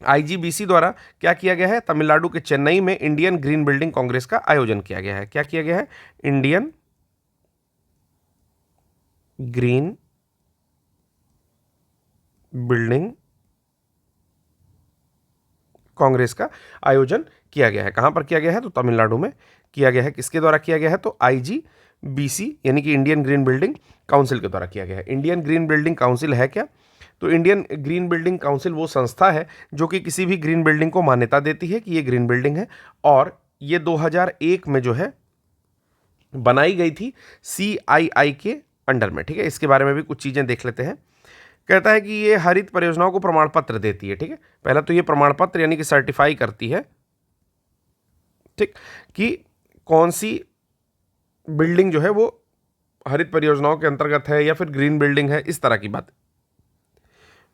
IGBC द्वारा क्या किया गया है? तमिलनाडु के चेन्नई में इंडियन ग्रीन बिल्डिंग कांग्रेस का आयोजन किया गया है। क्या किया गया है? इंडियन ग्रीन बिल्डिंग कांग्रेस का आयोजन किया गया है। कहां पर किया गया है? तो तमिलनाडु में किया गया है। किसके द्वारा किया गया है? तो IGBC यानी कि इंडियन ग्रीन बिल्डिंग काउंसिल के द्वारा किया गया है। इंडियन ग्रीन बिल्डिंग काउंसिल है क्या? तो इंडियन ग्रीन बिल्डिंग काउंसिल वो संस्था है जो कि किसी भी ग्रीन बिल्डिंग को मान्यता देती है कि ये ग्रीन बिल्डिंग है, और ये 2001 में जो है बनाई गई थी CII के अंडर में। ठीक है, इसके बारे में भी कुछ चीज़ें देख लेते हैं। कहता है कि ये हरित परियोजनाओं को प्रमाण पत्र देती है। ठीक है, पहला तो ये प्रमाण पत्र यानी कि सर्टिफाई करती है, ठीक, कि कौन सी बिल्डिंग जो है वो हरित परियोजनाओं के अंतर्गत है या फिर ग्रीन बिल्डिंग है, इस तरह की बात।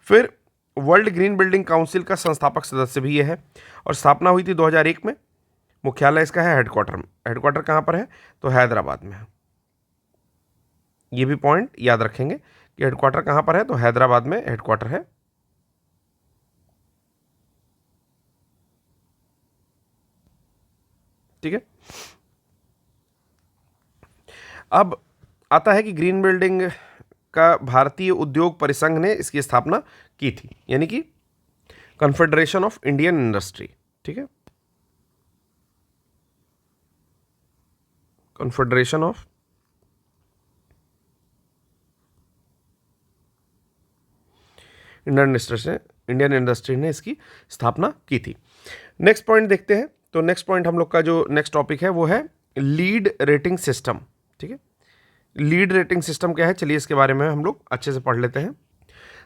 फिर वर्ल्ड ग्रीन बिल्डिंग काउंसिल का संस्थापक सदस्य भी ये है, और स्थापना हुई थी 2001 में। मुख्यालय इसका है हेडक्वार्टर कहाँ पर है? तो हैदराबाद में है। ये भी पॉइंट याद रखेंगे कि हेडक्वार्टर कहाँ पर है, तो हैदराबाद में हेडक्वार्टर है। ठीक है, अब आता है कि ग्रीन बिल्डिंग का भारतीय उद्योग परिसंघ ने इसकी स्थापना की थी, यानी कि कॉन्फेडरेशन ऑफ इंडियन इंडस्ट्री। ठीक है, कॉन्फेडरेशन ऑफ इंडियन इंडस्ट्री ने इसकी स्थापना की थी। नेक्स्ट पॉइंट देखते हैं। तो नेक्स्ट पॉइंट हम लोग का जो नेक्स्ट टॉपिक है वो है लीड रेटिंग सिस्टम। ठीक है, लीड रेटिंग सिस्टम क्या है? चलिए इसके बारे में हम लोग अच्छे से पढ़ लेते हैं।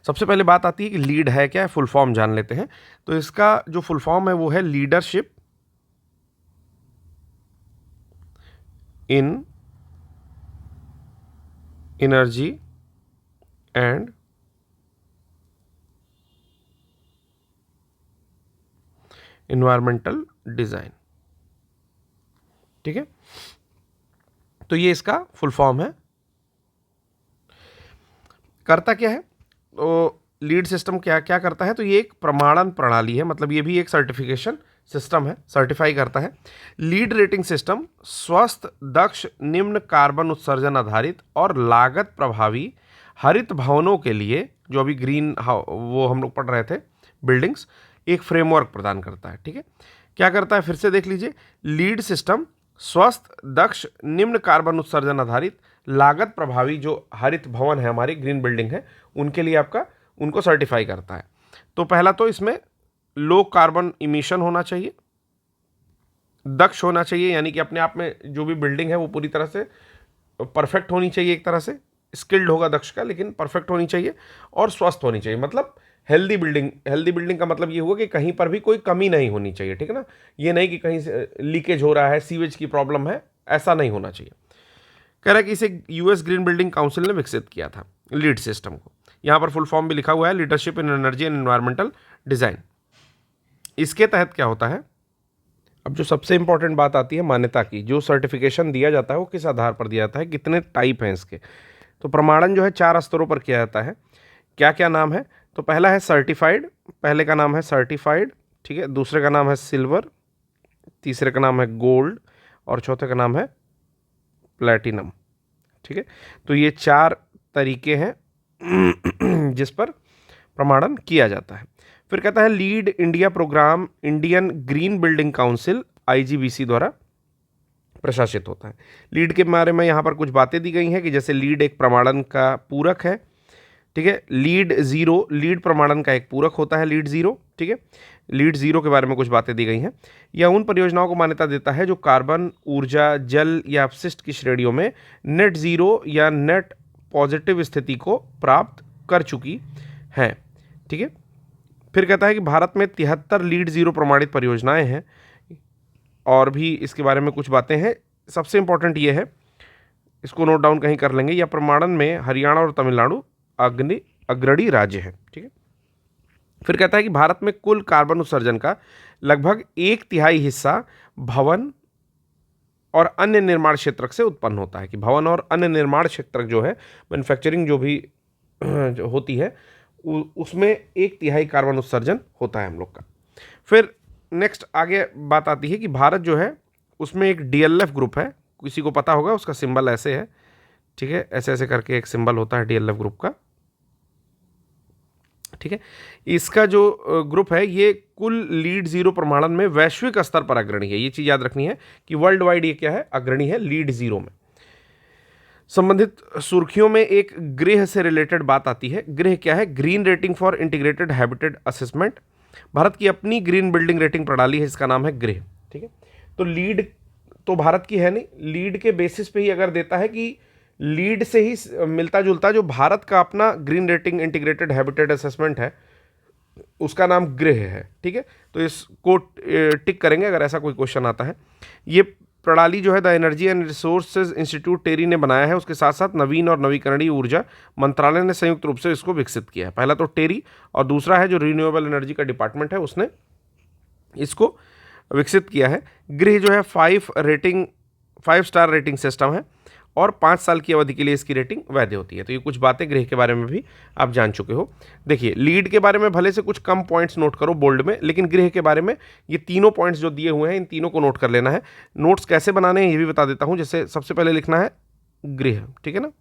सबसे पहले बात आती है कि लीड है क्या है, फुल फॉर्म जान लेते हैं। तो इसका जो फुल फॉर्म है वो है leadership in energy and environmental design. ठीक है, तो ये इसका फुल फॉर्म है। करता क्या है? तो लीड सिस्टम क्या क्या करता है? तो ये एक प्रमाणन प्रणाली है, मतलब ये भी एक सर्टिफिकेशन सिस्टम है, सर्टिफाई करता है। लीड रेटिंग सिस्टम स्वस्थ, दक्ष, निम्न कार्बन उत्सर्जन आधारित और लागत प्रभावी हरित भवनों के लिए, जो अभी ग्रीन वो हम लोग पढ़ रहे थे, बिल्डिंग्स, एक फ्रेमवर्क प्रदान करता है। ठीक है, क्या करता है? फिर से देख लीजिए। लीड सिस्टम स्वस्थ, दक्ष, निम्न कार्बन उत्सर्जन आधारित, लागत प्रभावी जो हरित भवन है, हमारी ग्रीन बिल्डिंग है, उनके लिए आपका उनको सर्टिफाई करता है। तो पहला तो इसमें लो कार्बन इमिशन होना चाहिए, दक्ष होना चाहिए, यानी कि अपने आप में जो भी बिल्डिंग है वो पूरी तरह से परफेक्ट होनी चाहिए, एक तरह से स्किल्ड होगा दक्ष का, लेकिन परफेक्ट होनी चाहिए, और स्वस्थ होनी चाहिए, मतलब हेल्दी बिल्डिंग का मतलब ये हुआ कि कहीं पर भी कोई कमी नहीं होनी चाहिए, ठीक है ना। ये नहीं कि कहीं से लीकेज हो रहा है, सीवेज की प्रॉब्लम है, ऐसा नहीं होना चाहिए। कह रहा है कि इसे यूएस ग्रीन बिल्डिंग काउंसिल ने विकसित किया था, लीड सिस्टम को। यहाँ पर फुल फॉर्म भी लिखा हुआ है, leadership in energy and environmental design. इसके तहत क्या होता है, अब जो सबसे इंपॉर्टेंट बात आती है मान्यता की, जो सर्टिफिकेशन दिया जाता है वो किस आधार पर दिया जाता है, कितने टाइप हैं इसके। तो प्रमाणन जो है 4 स्तरों पर किया जाता है। क्या क्या नाम है, तो पहला है सर्टिफाइड, पहले का नाम है सर्टिफाइड, ठीक है। दूसरे का नाम है सिल्वर, तीसरे का नाम है गोल्ड, और चौथे का नाम है प्लैटिनम, ठीक है। तो ये 4 तरीके हैं जिस पर प्रमाणन किया जाता है। फिर कहता है LEED India programme Indian green building council IGBC द्वारा प्रशासित होता है। लीड के बारे में यहाँ पर कुछ बातें दी गई हैं कि जैसे लीड एक प्रमाणन का पूरक है, ठीक है। लीड जीरो, लीड प्रमाणन का एक पूरक होता है लीड जीरो, ठीक है। लीड जीरो के बारे में कुछ बातें दी गई हैं। यह उन परियोजनाओं को मान्यता देता है जो कार्बन, ऊर्जा, जल या अपशिष्ट की श्रेणियों में नेट जीरो या नेट पॉजिटिव स्थिति को प्राप्त कर चुकी हैं, ठीक है। फिर कहता है कि भारत में 73 लीड जीरो प्रमाणित परियोजनाएं हैं, और भी इसके बारे में कुछ बातें हैं। सबसे इंपॉर्टेंट ये है, इसको नोट डाउन कहीं कर लेंगे, या प्रमाणन में हरियाणा और तमिलनाडु अग्रणी राज्य है, ठीक है। फिर कहता है कि भारत में कुल कार्बन उत्सर्जन का लगभग 1/3 हिस्सा भवन और अन्य निर्माण क्षेत्र से उत्पन्न होता है, कि भवन और अन्य निर्माण क्षेत्र जो है, मैन्युफैक्चरिंग जो भी जो होती है, उसमें 1/3 कार्बन उत्सर्जन होता है हम लोग का। फिर नेक्स्ट आगे बात आती है कि भारत जो है उसमें एक डीएलएफ ग्रुप है, किसी को पता होगा, उसका सिंबल ऐसे है, ठीक है, ऐसे ऐसे करके एक सिंबल होता है डीएलएफ ग्रुप का, ठीक है। इसका जो ग्रुप है ये कुल लीड जीरो प्रमाणन में वैश्विक स्तर पर अग्रणी है। ये चीज याद रखनी है कि वर्ल्ड वाइड ये क्या है, अग्रणी है लीड जीरो में। संबंधित सुर्खियों में एक गृह से रिलेटेड बात आती है। गृह क्या है, green rating for integrated habitat assessment. Bharat की अपनी ग्रीन बिल्डिंग रेटिंग प्रणाली है, इसका नाम है गृह, ठीक है। तो लीड तो भारत की है नहीं, लीड के बेसिस पे ही अगर देता है कि लीड से ही मिलता जुलता जो भारत का अपना green rating integrated habitat assessment है, उसका नाम गृह है, ठीक है। तो इसको टिक करेंगे अगर ऐसा कोई क्वेश्चन आता है। ये प्रणाली जो है the energy and resources institute TERI ने बनाया है, उसके साथ साथ नवीन और नवीकरणीय ऊर्जा मंत्रालय ने संयुक्त रूप से इसको विकसित किया है। पहला तो टेरी, और दूसरा है जो रिन्यूएबल एनर्जी का डिपार्टमेंट है, उसने इसको विकसित किया है। गृह जो है 5 स्टार रेटिंग सिस्टम है, और 5 साल की अवधि के लिए इसकी रेटिंग वैध होती है। तो ये कुछ बातें गृह के बारे में भी आप जान चुके हो। देखिए लीड के बारे में भले से कुछ कम पॉइंट्स नोट करो बोल्ड में, लेकिन गृह के बारे में ये तीनों पॉइंट्स जो दिए हुए हैं, इन तीनों को नोट कर लेना है। नोट्स कैसे बनाने हैं ये भी बता देता हूँ। जैसे सबसे पहले लिखना है गृह, ठीक है ना।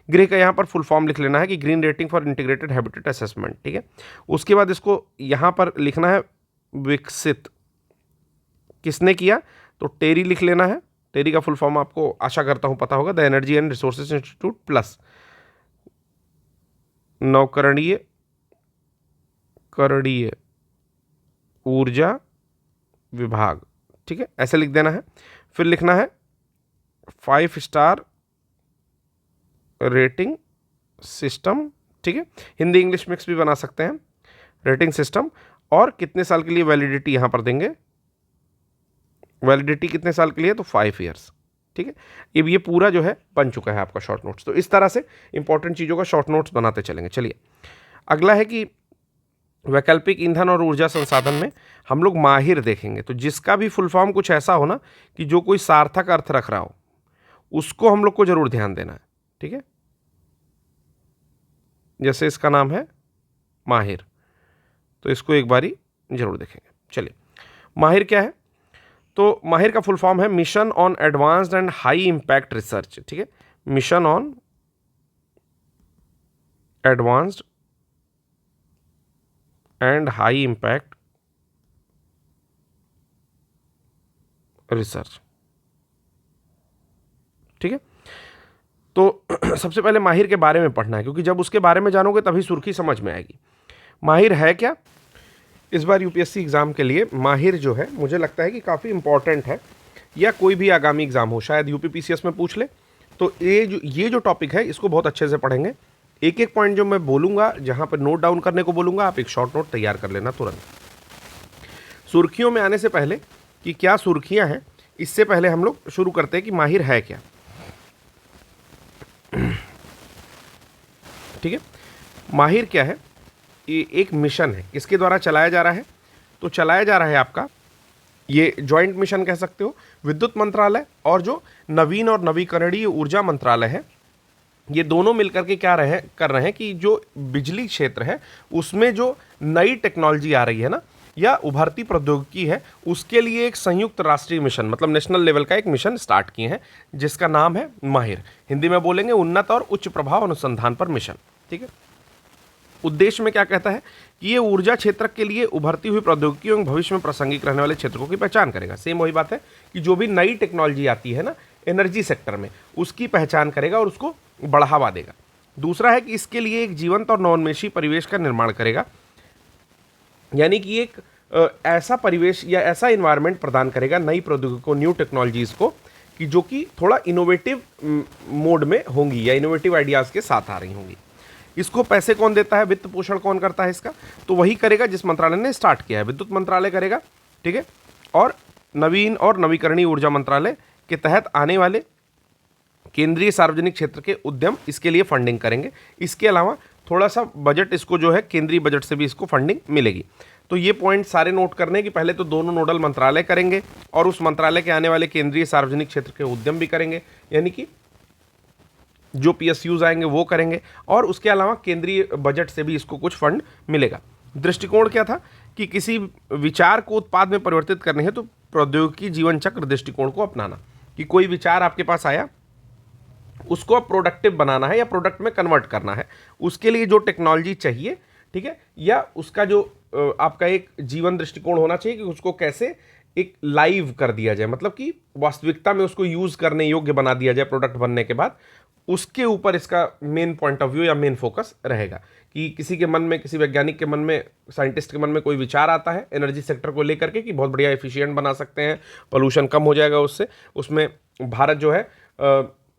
गृह का यहाँ पर फुल फॉर्म लिख लेना है कि green rating for integrated habitat assessment, ठीक है। उसके बाद इसको यहाँ पर लिखना है विकसित किसने किया, तो टेरी लिख लेना है। टेरी का फुल फॉर्म आपको आशा करता हूं पता होगा, the energy and resources institute plus नवकरणीय करणीय ऊर्जा विभाग, ठीक है, ऐसे लिख देना है। फिर लिखना है 5 स्टार रेटिंग सिस्टम, ठीक है। हिंदी इंग्लिश मिक्स भी बना सकते हैं, रेटिंग सिस्टम। और कितने साल के लिए वैलिडिटी यहां पर देंगे, वैलिडिटी कितने साल के लिए, तो 5 ईयर्स, ठीक है। अब ये पूरा जो है बन चुका है आपका शॉर्ट नोट्स। तो इस तरह से इंपॉर्टेंट चीज़ों का शॉर्ट नोट्स बनाते चलेंगे। चलिए अगला है कि वैकल्पिक ईंधन और ऊर्जा संसाधन में हम लोग माहिर देखेंगे। तो जिसका भी फुल फॉर्म कुछ ऐसा हो ना कि जो कोई सार्थक अर्थ रख रहा हो, उसको हम लोग को जरूर ध्यान देना है, ठीक है। जैसे इसका नाम है माहिर, तो इसको एक बारी जरूर देखेंगे। चलिए माहिर क्या है, तो माहिर का फुल फॉर्म है mission on advanced and high impact research, ठीक है। Mission on advanced and high impact research, ठीक है। तो सबसे पहले माहिर के बारे में पढ़ना है, क्योंकि जब उसके बारे में जानोगे तभी सुर्खी समझ में आएगी। माहिर है क्या, इस बार यूपीएससी एग्जाम के लिए माहिर जो है मुझे लगता है कि काफ़ी इंपॉर्टेंट है, या कोई भी आगामी एग्जाम हो, शायद यूपीपीसीएस में पूछ ले। तो ये जो टॉपिक है इसको बहुत अच्छे से पढ़ेंगे, एक एक पॉइंट जो मैं बोलूँगा, जहाँ पर नोट डाउन करने को बोलूँगा, आप एक शॉर्ट नोट तैयार कर लेना तुरंत। सुर्खियों में आने से पहले कि क्या सुर्खियाँ हैं, इससे पहले हम लोग शुरू करते हैं कि माहिर है क्या। ठीक है, माहिर क्या है? ये एक मिशन है, किसके द्वारा चलाया जा रहा है? तो चलाया जा रहा है आपका, ये जॉइंट मिशन कह सकते हो, विद्युत मंत्रालय और जो नवीन और नवीकरणीय ऊर्जा मंत्रालय है, ये दोनों मिलकर के क्या कर रहे हैं कि जो बिजली क्षेत्र है उसमें जो नई टेक्नोलॉजी आ रही है ना, या उभरती प्रौद्योगिकी है, उसके लिए एक संयुक्त राष्ट्रीय मिशन, मतलब नेशनल लेवल का एक मिशन स्टार्ट किए हैं, जिसका नाम है माहिर। हिंदी में बोलेंगे उन्नत और उच्च प्रभाव अनुसंधान पर मिशन। ठीक है, उद्देश्य में क्या कहता है कि ये ऊर्जा क्षेत्र के लिए उभरती हुई प्रौद्योगिकी एवं भविष्य में प्रासंगिक रहने वाले क्षेत्रों की पहचान करेगा। सेम वही बात है कि जो भी नई टेक्नोलॉजी आती है ना एनर्जी सेक्टर में, उसकी पहचान करेगा और उसको बढ़ावा देगा। दूसरा है कि इसके लिए एक जीवंत और नवोन्मेषी परिवेश का निर्माण करेगा, यानी कि एक ऐसा परिवेश या ऐसा इन्वायरमेंट प्रदान करेगा नई प्रौद्योगिकी को, न्यू टेक्नोलॉजीज को, कि जो कि थोड़ा इनोवेटिव मोड में होंगी या इनोवेटिव आइडियाज़ के साथ आ रही होंगी। इसको पैसे कौन देता है, वित्त पोषण कौन करता है इसका? तो वही करेगा जिस मंत्रालय ने स्टार्ट किया है, विद्युत मंत्रालय करेगा। ठीक है, और नवीन और नवीकरणीय ऊर्जा मंत्रालय के तहत आने वाले केंद्रीय सार्वजनिक क्षेत्र के उद्यम इसके लिए फंडिंग करेंगे। इसके अलावा थोड़ा सा बजट इसको जो है केंद्रीय बजट से भी इसको फंडिंग मिलेगी। तो ये पॉइंट सारे नोट करने कि पहले तो दोनों नोडल मंत्रालय करेंगे और उस मंत्रालय के आने वाले केंद्रीय सार्वजनिक क्षेत्र के उद्यम भी करेंगे, यानी कि जो PSUs आएंगे वो करेंगे, और उसके अलावा केंद्रीय बजट से भी इसको कुछ फंड मिलेगा। दृष्टिकोण क्या था कि किसी विचार को उत्पाद में परिवर्तित करने है तो प्रौद्योगिकी जीवन चक्र दृष्टिकोण को अपनाना, कि कोई विचार आपके पास आया, उसको अब प्रोडक्टिव बनाना है या प्रोडक्ट में कन्वर्ट करना है, उसके लिए जो टेक्नोलॉजी चाहिए, ठीक है, या उसका जो आपका एक जीवन दृष्टिकोण होना चाहिए कि उसको कैसे एक लाइव कर दिया जाए, मतलब कि वास्तविकता में उसको यूज करने योग्य बना दिया जाए प्रोडक्ट बनने के बाद। उसके ऊपर इसका मेन पॉइंट ऑफ व्यू या मेन फोकस रहेगा कि किसी के मन में, किसी वैज्ञानिक के मन में, साइंटिस्ट के मन में कोई विचार आता है एनर्जी सेक्टर को लेकर के कि बहुत बढ़िया एफिशिएंट बना सकते हैं, पोल्यूशन कम हो जाएगा उससे, उसमें भारत जो है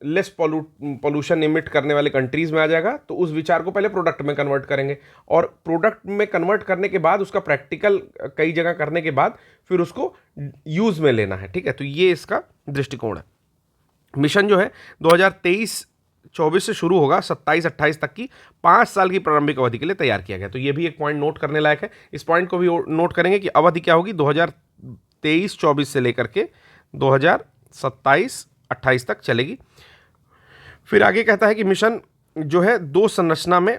लेस पोल्यूशन इमिट करने वाले कंट्रीज में आ जाएगा। तो उस विचार को पहले प्रोडक्ट में कन्वर्ट करेंगे, और प्रोडक्ट में कन्वर्ट करने के बाद उसका प्रैक्टिकल कई जगह करने के बाद फिर उसको यूज में लेना है। ठीक है, तो ये इसका दृष्टिकोण है। मिशन जो है 2023-24 से शुरू होगा, 27-28 तक की 5 साल की प्रारंभिक अवधि के लिए तैयार किया गया। तो ये भी एक पॉइंट नोट करने लायक है। इस पॉइंट को भी नोट करेंगे कि अवधि क्या होगी, 2023-24 से लेकर के 2027-28 तक चलेगी। फिर आगे कहता है कि मिशन जो है 2 संरचना में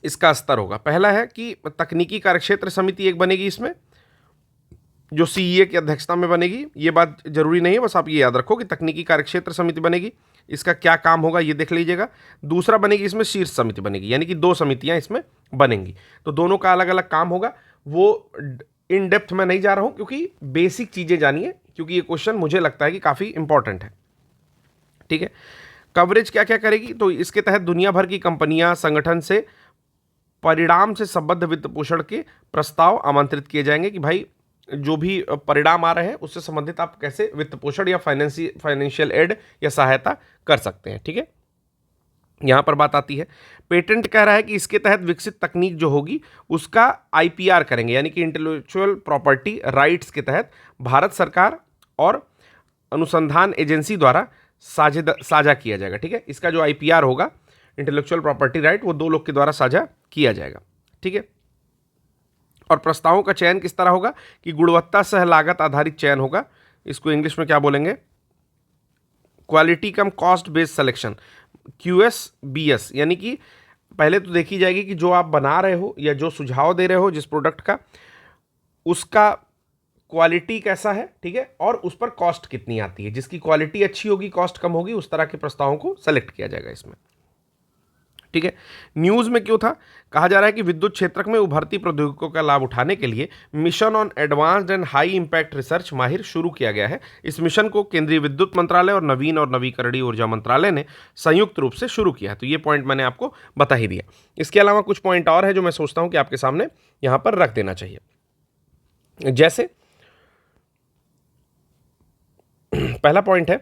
इसका स्तर होगा। पहला है कि तकनीकी कार्यक्षेत्र समिति एक बनेगी, इसमें जो CEA की अध्यक्षता में बनेगी। ये बात जरूरी नहीं है, बस आप ये याद रखो कि तकनीकी कार्यक्षेत्र समिति बनेगी। इसका क्या काम होगा ये देख लीजिएगा। दूसरा बनेगी इसमें शीर्ष समिति बनेगी, यानी कि 2 समितियां इसमें बनेंगी। तो दोनों का अलग अलग काम होगा। वो इन डेप्थ में नहीं जा रहा हूं क्योंकि बेसिक चीजें जानिए, क्योंकि ये क्वेश्चन मुझे लगता है कि काफी इंपॉर्टेंट है। ठीक है, कवरेज क्या क्या करेगी, तो इसके तहत दुनिया भर की कंपनियां, संगठन से परिणाम से संबद्ध वित्त पोषण के प्रस्ताव आमंत्रित किए जाएंगे कि भाई जो भी परिणाम आ रहे हैं उससे संबंधित आप कैसे वित्त पोषण या फाइनेंशियल एड या सहायता कर सकते हैं। ठीक है, यहां पर बात आती है पेटेंट। कह रहा है कि इसके तहत विकसित तकनीक जो होगी उसका IPR करेंगे, यानी कि इंटेलेक्चुअल प्रॉपर्टी राइट्स के तहत भारत सरकार और अनुसंधान एजेंसी द्वारा साझा किया जाएगा। ठीक है, इसका जो IPR होगा, इंटेलेक्चुअल प्रॉपर्टी राइट, वो 2 लोग के द्वारा साझा किया जाएगा। ठीक है, और प्रस्तावों का चयन किस तरह होगा कि गुणवत्ता सह लागत आधारित चयन होगा। इसको इंग्लिश में क्या बोलेंगे, क्वालिटी कम कॉस्ट बेस्ड सिलेक्शन, QSBS, यानी कि पहले तो देखी जाएगी कि जो आप बना रहे हो या जो सुझाव दे रहे हो जिस प्रोडक्ट का, उसका क्वालिटी कैसा है, ठीक है, और उस पर कॉस्ट कितनी आती है। जिसकी क्वालिटी अच्छी होगी, कॉस्ट कम होगी, उस तरह के प्रस्तावों को सेलेक्ट किया जाएगा इसमें। ठीक है, न्यूज में क्यों था, कहा जा रहा है कि विद्युत क्षेत्र में उभरती प्रौद्योगिकियों का लाभ उठाने के लिए mission on advanced and high impact research माहिर शुरू किया गया है। इस मिशन को केंद्रीय विद्युत मंत्रालय और नवीन और नवीकरणीय ऊर्जा मंत्रालय ने संयुक्त रूप से शुरू किया है। तो ये पॉइंट मैंने आपको बता ही दिया। इसके अलावा कुछ पॉइंट और है जो मैं सोचता हूं कि आपके सामने यहां पर रख देना चाहिए। जैसे पहला पॉइंट है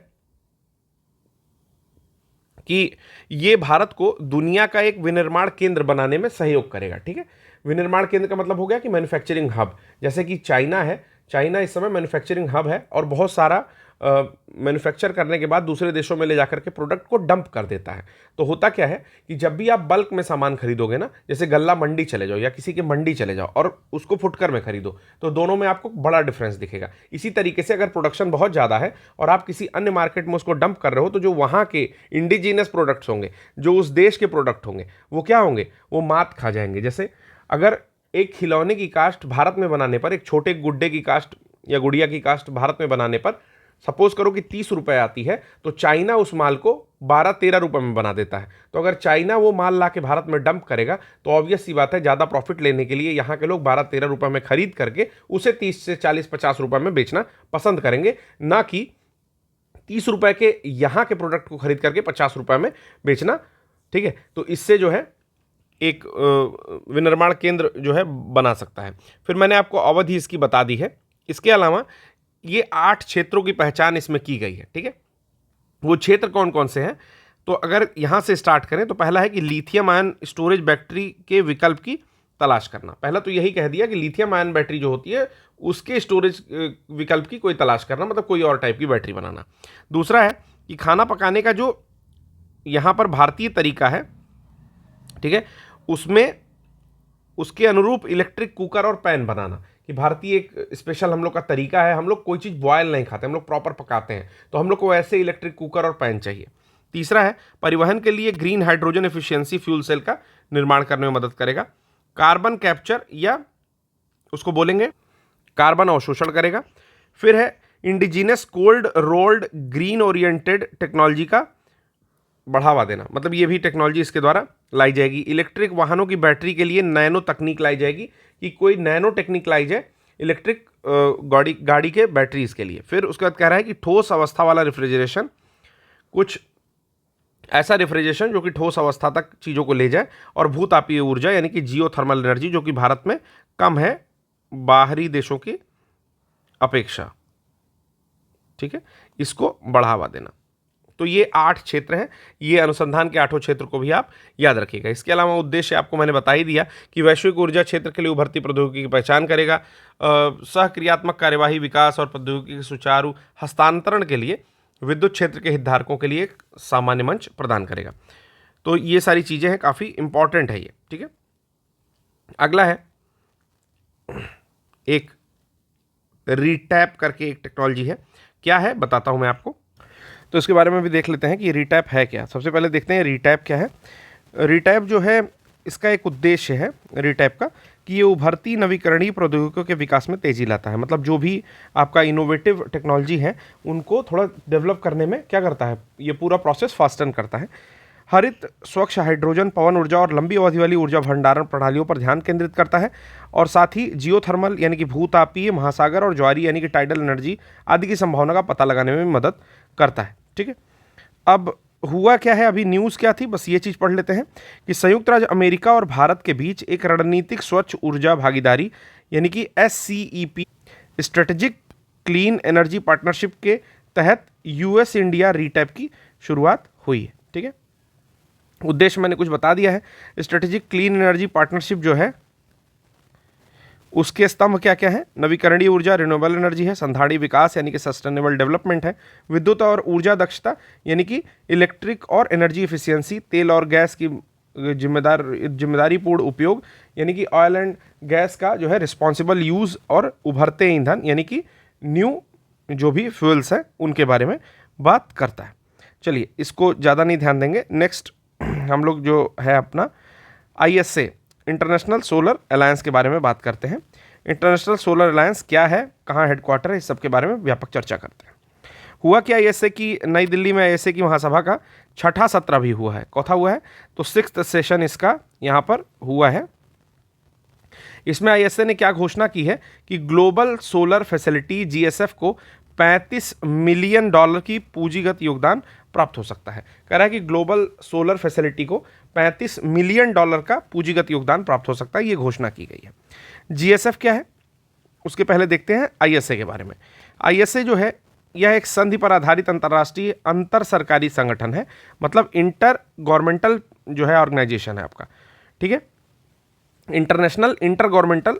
कि ये भारत को दुनिया का एक विनिर्माण केंद्र बनाने में सहयोग करेगा। ठीक है, विनिर्माण केंद्र का मतलब हो गया कि मैन्युफैक्चरिंग हब, जैसे कि चाइना है, चाइना इस समय मैन्युफैक्चरिंग हब है और बहुत सारा मैन्युफैक्चर करने के बाद दूसरे देशों में ले जाकर के प्रोडक्ट को डंप कर देता है। तो होता क्या है कि जब भी आप बल्क में सामान खरीदोगे ना, जैसे गल्ला मंडी चले जाओ या किसी की मंडी चले जाओ और उसको फुटकर में खरीदो, तो दोनों में आपको बड़ा डिफरेंस दिखेगा। इसी तरीके से अगर प्रोडक्शन बहुत ज़्यादा है और आप किसी अन्य मार्केट में उसको डंप कर रहे हो, तो जो वहाँ के इंडिजीनियस प्रोडक्ट्स होंगे, जो उस देश के प्रोडक्ट होंगे, वो क्या होंगे, वो मात खा जाएंगे। जैसे अगर एक खिलौने की कास्ट भारत में बनाने पर, एक छोटे गुड्डे की कास्ट या गुड़िया की कास्ट भारत में बनाने पर सपोज करो कि 30 रुपए आती है, तो चाइना उस माल को 12-13 रुपए में बना देता है। तो अगर चाइना वो माल ला के भारत में डंप करेगा, तो ऑब्वियस सी बात है ज़्यादा प्रॉफिट लेने के लिए यहाँ के लोग 12-13 रुपए में खरीद करके उसे 30 से 40-50 रुपए में बेचना पसंद करेंगे, ना कि 30 रुपए के यहाँ के प्रोडक्ट को खरीद करके 50 रुपए में बेचना। ठीक है, तो इससे जो है एक विनिर्माण केंद्र जो है बना सकता है। फिर मैंने आपको अवधि इसकी बता दी है। इसके अलावा ये 8 क्षेत्रों की पहचान इसमें की गई है। ठीक है, वो क्षेत्र कौन कौन से हैं, तो अगर यहाँ से स्टार्ट करें तो पहला है कि लिथियम आयन स्टोरेज बैटरी के विकल्प की तलाश करना। पहला तो यही कह दिया कि लिथियम आयन बैटरी जो होती है उसके स्टोरेज विकल्प की कोई तलाश करना, मतलब कोई और टाइप की बैटरी बनाना। दूसरा है कि खाना पकाने का जो यहाँ पर भारतीय तरीका है, ठीक है, उसमें उसके अनुरूप इलेक्ट्रिक कुकर और पैन बनाना, कि भारतीय एक स्पेशल हम लोग का तरीका है, हम लोग कोई चीज़ बॉयल नहीं खाते, हम लोग प्रॉपर पकाते हैं, तो हम लोग को ऐसे इलेक्ट्रिक कुकर और पैन चाहिए। तीसरा है परिवहन के लिए green hydrogen efficiency fuel cell का निर्माण करने में मदद करेगा। कार्बन कैप्चर या उसको बोलेंगे कार्बन अवशोषण करेगा। फिर है indigenous cold rolled green oriented technology का बढ़ावा देना, मतलब ये भी टेक्नोलॉजी इसके द्वारा लाई जाएगी। इलेक्ट्रिक वाहनों की बैटरी के लिए नैनो तकनीक लाई जाएगी, कि कोई नैनो टेक्निक लाई जाए इलेक्ट्रिक गाड़ी के बैटरीज के लिए। फिर उसके बाद कह रहा है कि ठोस अवस्था वाला रेफ्रिजरेशन, कुछ ऐसा रेफ्रिजरेशन जो कि ठोस अवस्था तक चीज़ों को ले जाए, और भूतापीय ऊर्जा यानी कि जियो थर्मल एनर्जी, जो कि भारत में कम है बाहरी देशों की अपेक्षा। ठीक है, इसको बढ़ावा देना। तो ये 8 क्षेत्र हैं, ये अनुसंधान के 8 क्षेत्र को भी आप याद रखिएगा। इसके अलावा उद्देश्य आपको मैंने बता ही दिया कि वैश्विक ऊर्जा क्षेत्र के लिए उभरती प्रौद्योगिकी की पहचान करेगा, सहक्रियात्मक कार्यवाही विकास और प्रौद्योगिकी के सुचारू हस्तांतरण के लिए विद्युत क्षेत्र के हितधारकों के लिए एक सामान्य मंच प्रदान करेगा। तो ये सारी चीज़ें हैं, काफ़ी इंपॉर्टेंट है ये। ठीक है, अगला है एक रीटैप करके एक टेक्नोलॉजी है। क्या है बताता हूँ मैं आपको, तो इसके बारे में भी देख लेते हैं कि रीटैप है क्या। सबसे पहले देखते हैं रीटैप क्या है। रीटैप जो है, इसका एक उद्देश्य है रीटैप का कि ये उभरती नवीकरणीय प्रौद्योगिकियों के विकास में तेज़ी लाता है। मतलब जो भी आपका इनोवेटिव टेक्नोलॉजी है उनको थोड़ा डेवलप करने में क्या करता है, ये पूरा प्रोसेस फास्टन करता है। हरित स्वच्छ हाइड्रोजन, पवन ऊर्जा और लंबी अवधि वाली ऊर्जा भंडारण प्रणालियों पर ध्यान केंद्रित करता है, और साथ ही जियोथर्मल यानी कि भूतापीय, महासागर और ज्वारी यानी कि टाइडल एनर्जी आदि की संभावना का पता लगाने में मदद करता है। ठीक है, अब हुआ क्या है, अभी न्यूज़ क्या थी, बस ये चीज़ पढ़ लेते हैं कि संयुक्त राज्य अमेरिका और भारत के बीच एक रणनीतिक स्वच्छ ऊर्जा भागीदारी यानी कि SCEP strategic clean energy partnership के तहत US इंडिया रीटैप की शुरुआत हुई है। ठीक है, उद्देश्य मैंने कुछ बता दिया है। स्ट्रेटेजिक क्लीन एनर्जी पार्टनरशिप जो है उसके स्तंभ क्या क्या है, नवीकरणीय ऊर्जा रिन्यूएबल एनर्जी है, संधारणीय विकास यानी कि सस्टेनेबल डेवलपमेंट है, विद्युत और ऊर्जा दक्षता यानी कि इलेक्ट्रिक और एनर्जी एफिशिएंसी, तेल और गैस की जिम्मेदारीपूर्ण उपयोग यानी कि ऑयल एंड गैस का जो है रिस्पॉन्सिबल यूज़, और उभरते ईंधन यानी कि न्यू जो भी फ्यूल्स हैं उनके बारे में बात करता है। चलिए इसको ज़्यादा नहीं ध्यान देंगे। नेक्स्ट हम लोग जो है अपना ISA इंटरनेशनल सोलर अलायंस के बारे में बात करते हैं। इंटरनेशनल सोलर अलायंस क्या है, कहाँ हेडक्वार्टर है, इस सब के बारे में व्यापक चर्चा करते हैं। हुआ क्या, ISA की नई दिल्ली में ISA की महासभा का 6ठा सत्र भी हुआ है। कौथा हुआ है, तो 6th सेशन इसका यहाँ पर हुआ है। इसमें ISA ने क्या घोषणा की है कि ग्लोबल सोलर फैसिलिटी GSF को $35 मिलियन की पूंजीगत योगदान प्राप्त हो सकता है। कह रहा है कि ग्लोबल सोलर फैसिलिटी को $35 मिलियन का पूंजीगत योगदान प्राप्त हो सकता है, ये घोषणा की गई है। GSF क्या है, उसके पहले देखते हैं ISA के बारे में। ISA जो है यह एक संधि पर आधारित अंतर्राष्ट्रीय अंतर सरकारी संगठन है, मतलब इंटर गवर्नमेंटल जो है ऑर्गेनाइजेशन है आपका, ठीक है। इंटरनेशनल इंटर गवर्नमेंटल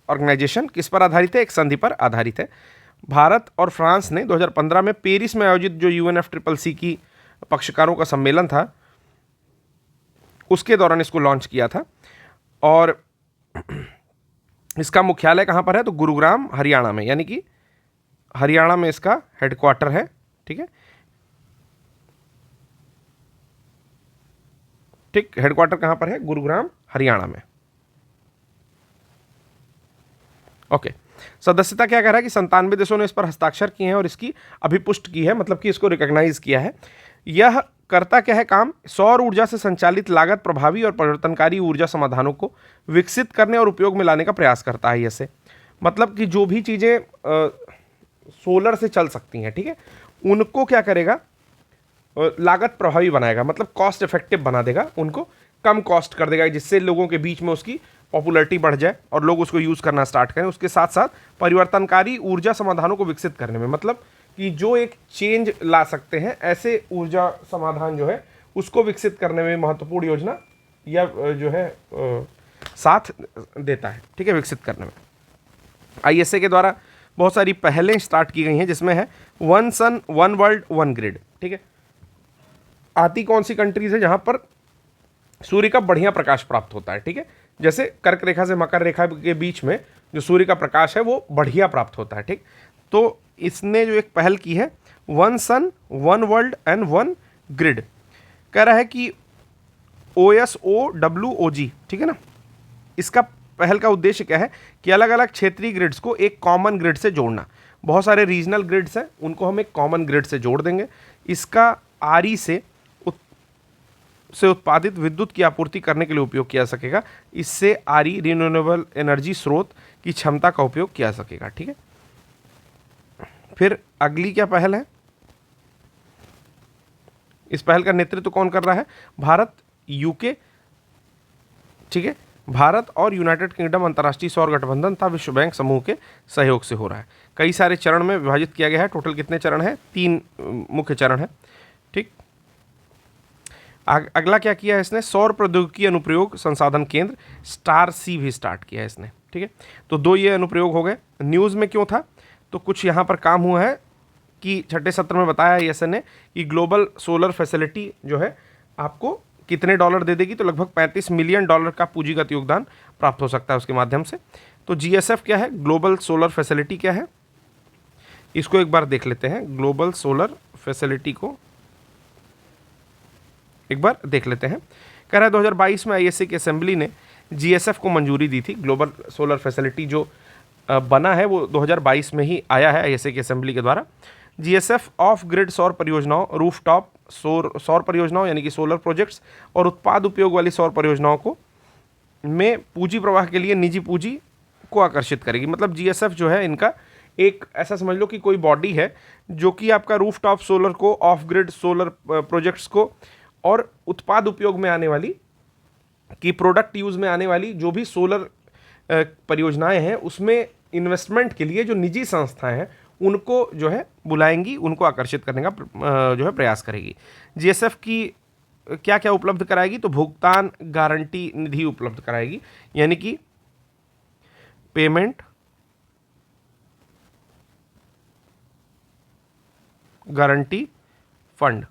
ऑर्गेनाइजेशन किस पर आधारित है? एक संधि पर आधारित है। भारत और फ्रांस ने 2015 में पेरिस में आयोजित जो UNFCCC की पक्षकारों का सम्मेलन था उसके दौरान इसको लॉन्च किया था। और इसका मुख्यालय कहां पर है? तो गुरुग्राम हरियाणा में, यानी कि हरियाणा में इसका हेडक्वार्टर है, ठीक है। ठीक, हेडक्वार्टर कहां पर है? गुरुग्राम हरियाणा में। ओके, सदस्यता क्या कह रहा है कि 97 देशों ने इस पर हस्ताक्षर किए हैं और इसकी अभिपुष्ट की है, मतलब कि इसको रिकॉग्नाइज किया है। यह करता क्या है काम? सौर ऊर्जा से संचालित लागत प्रभावी और परिवर्तनकारी ऊर्जा समाधानों को विकसित करने और उपयोग में लाने का प्रयास करता है। ऐसे मतलब कि जो भी चीजें सोलर से चल सकती हैं, ठीक है, उनको क्या करेगा? लागत प्रभावी बनाएगा, मतलब कॉस्ट इफेक्टिव बना देगा, उनको कम कॉस्ट कर देगा, जिससे लोगों के बीच में उसकी पॉपुलैरिटी बढ़ जाए और लोग उसको यूज करना स्टार्ट करें। उसके साथ साथ परिवर्तनकारी ऊर्जा समाधानों को विकसित करने में, मतलब कि जो एक चेंज ला सकते हैं ऐसे ऊर्जा समाधान जो है उसको विकसित करने में महत्वपूर्ण योजना या जो है साथ देता है, ठीक है, विकसित करने में। ISA के द्वारा बहुत सारी पहलें स्टार्ट की गई हैं, जिसमें है one sun one world one grid, ठीक है। आती कौन सी कंट्रीज है जहां पर सूर्य का बढ़िया प्रकाश प्राप्त होता है, ठीक है, जैसे कर्क रेखा से मकर रेखा के बीच में जो सूर्य का प्रकाश है वो बढ़िया प्राप्त होता है, ठीक। तो इसने जो एक पहल की है, one sun one world and one grid, कह रहा है कि OSOWOG, ठीक है ना। इसका पहल का उद्देश्य क्या है कि अलग अलग क्षेत्रीय ग्रिड्स को एक कॉमन ग्रिड से जोड़ना। बहुत सारे रीजनल ग्रिड्स हैं, उनको हम एक कॉमन ग्रिड से जोड़ देंगे। इसका RE से उत्पादित विद्युत की आपूर्ति करने के लिए उपयोग किया जा सकेगा। इससे RE रिन्यूएबल एनर्जी स्रोत की क्षमता का उपयोग किया जा सकेगा, ठीक है। फिर अगली क्या पहल है? इस पहल का नेतृत्व कौन कर रहा है? भारत, UK, ठीक है, भारत और यूनाइटेड किंगडम अंतर्राष्ट्रीय सौर गठबंधन तथा विश्व बैंक समूह के सहयोग से हो रहा है। कई सारे चरण में विभाजित किया गया है। टोटल कितने चरण है? 3 मुख्य चरण है, ठीक। अगला क्या किया है इसने? सौर प्रौद्योगिकी अनुप्रयोग संसाधन केंद्र STAR-C भी स्टार्ट किया है इसने, ठीक है। तो 2 ये अनुप्रयोग हो गए। न्यूज़ में क्यों था? तो कुछ यहाँ पर काम हुआ है कि छठे सत्र में बताया ISA ने कि ग्लोबल सोलर फैसिलिटी जो है आपको कितने डॉलर दे देगी, तो लगभग $35 मिलियन का पूंजीगत योगदान प्राप्त हो सकता है उसके माध्यम से। तो GSF क्या है? ग्लोबल सोलर फैसिलिटी क्या है, इसको एक बार देख लेते हैं। ग्लोबल सोलर फैसिलिटी को एक बार देख लेते हैं। कह रहा है 2022 में ISA की असेंबली ने GSF को मंजूरी दी थी। ग्लोबल सोलर फैसिलिटी जो बना है वो 2022 में ही आया है ISA की असेंबली के द्वारा। GSF ऑफ ग्रिड सौर परियोजनाओं, रूफटॉप सौर परियोजनाओं यानी कि सोलर प्रोजेक्ट्स और उत्पाद उपयोग वाली सौर परियोजनाओं को में पूंजी प्रवाह के लिए निजी पूंजी को आकर्षित करेगी। मतलब GSF जो है इनका एक ऐसा समझ लो कि कोई बॉडी है जो कि आपका रूफटॉप सोलर को, ऑफ ग्रिड सोलर प्रोजेक्ट्स को और उत्पाद उपयोग में आने वाली कि प्रोडक्ट यूज़ में आने वाली जो भी सोलर परियोजनाएं हैं उसमें इन्वेस्टमेंट के लिए जो निजी संस्थाएं हैं उनको जो है बुलाएंगी, उनको आकर्षित करने का जो है प्रयास करेगी। GSF की क्या क्या उपलब्ध कराएगी? तो भुगतान गारंटी निधि उपलब्ध कराएगी, यानी कि पेमेंट गारंटी फंड,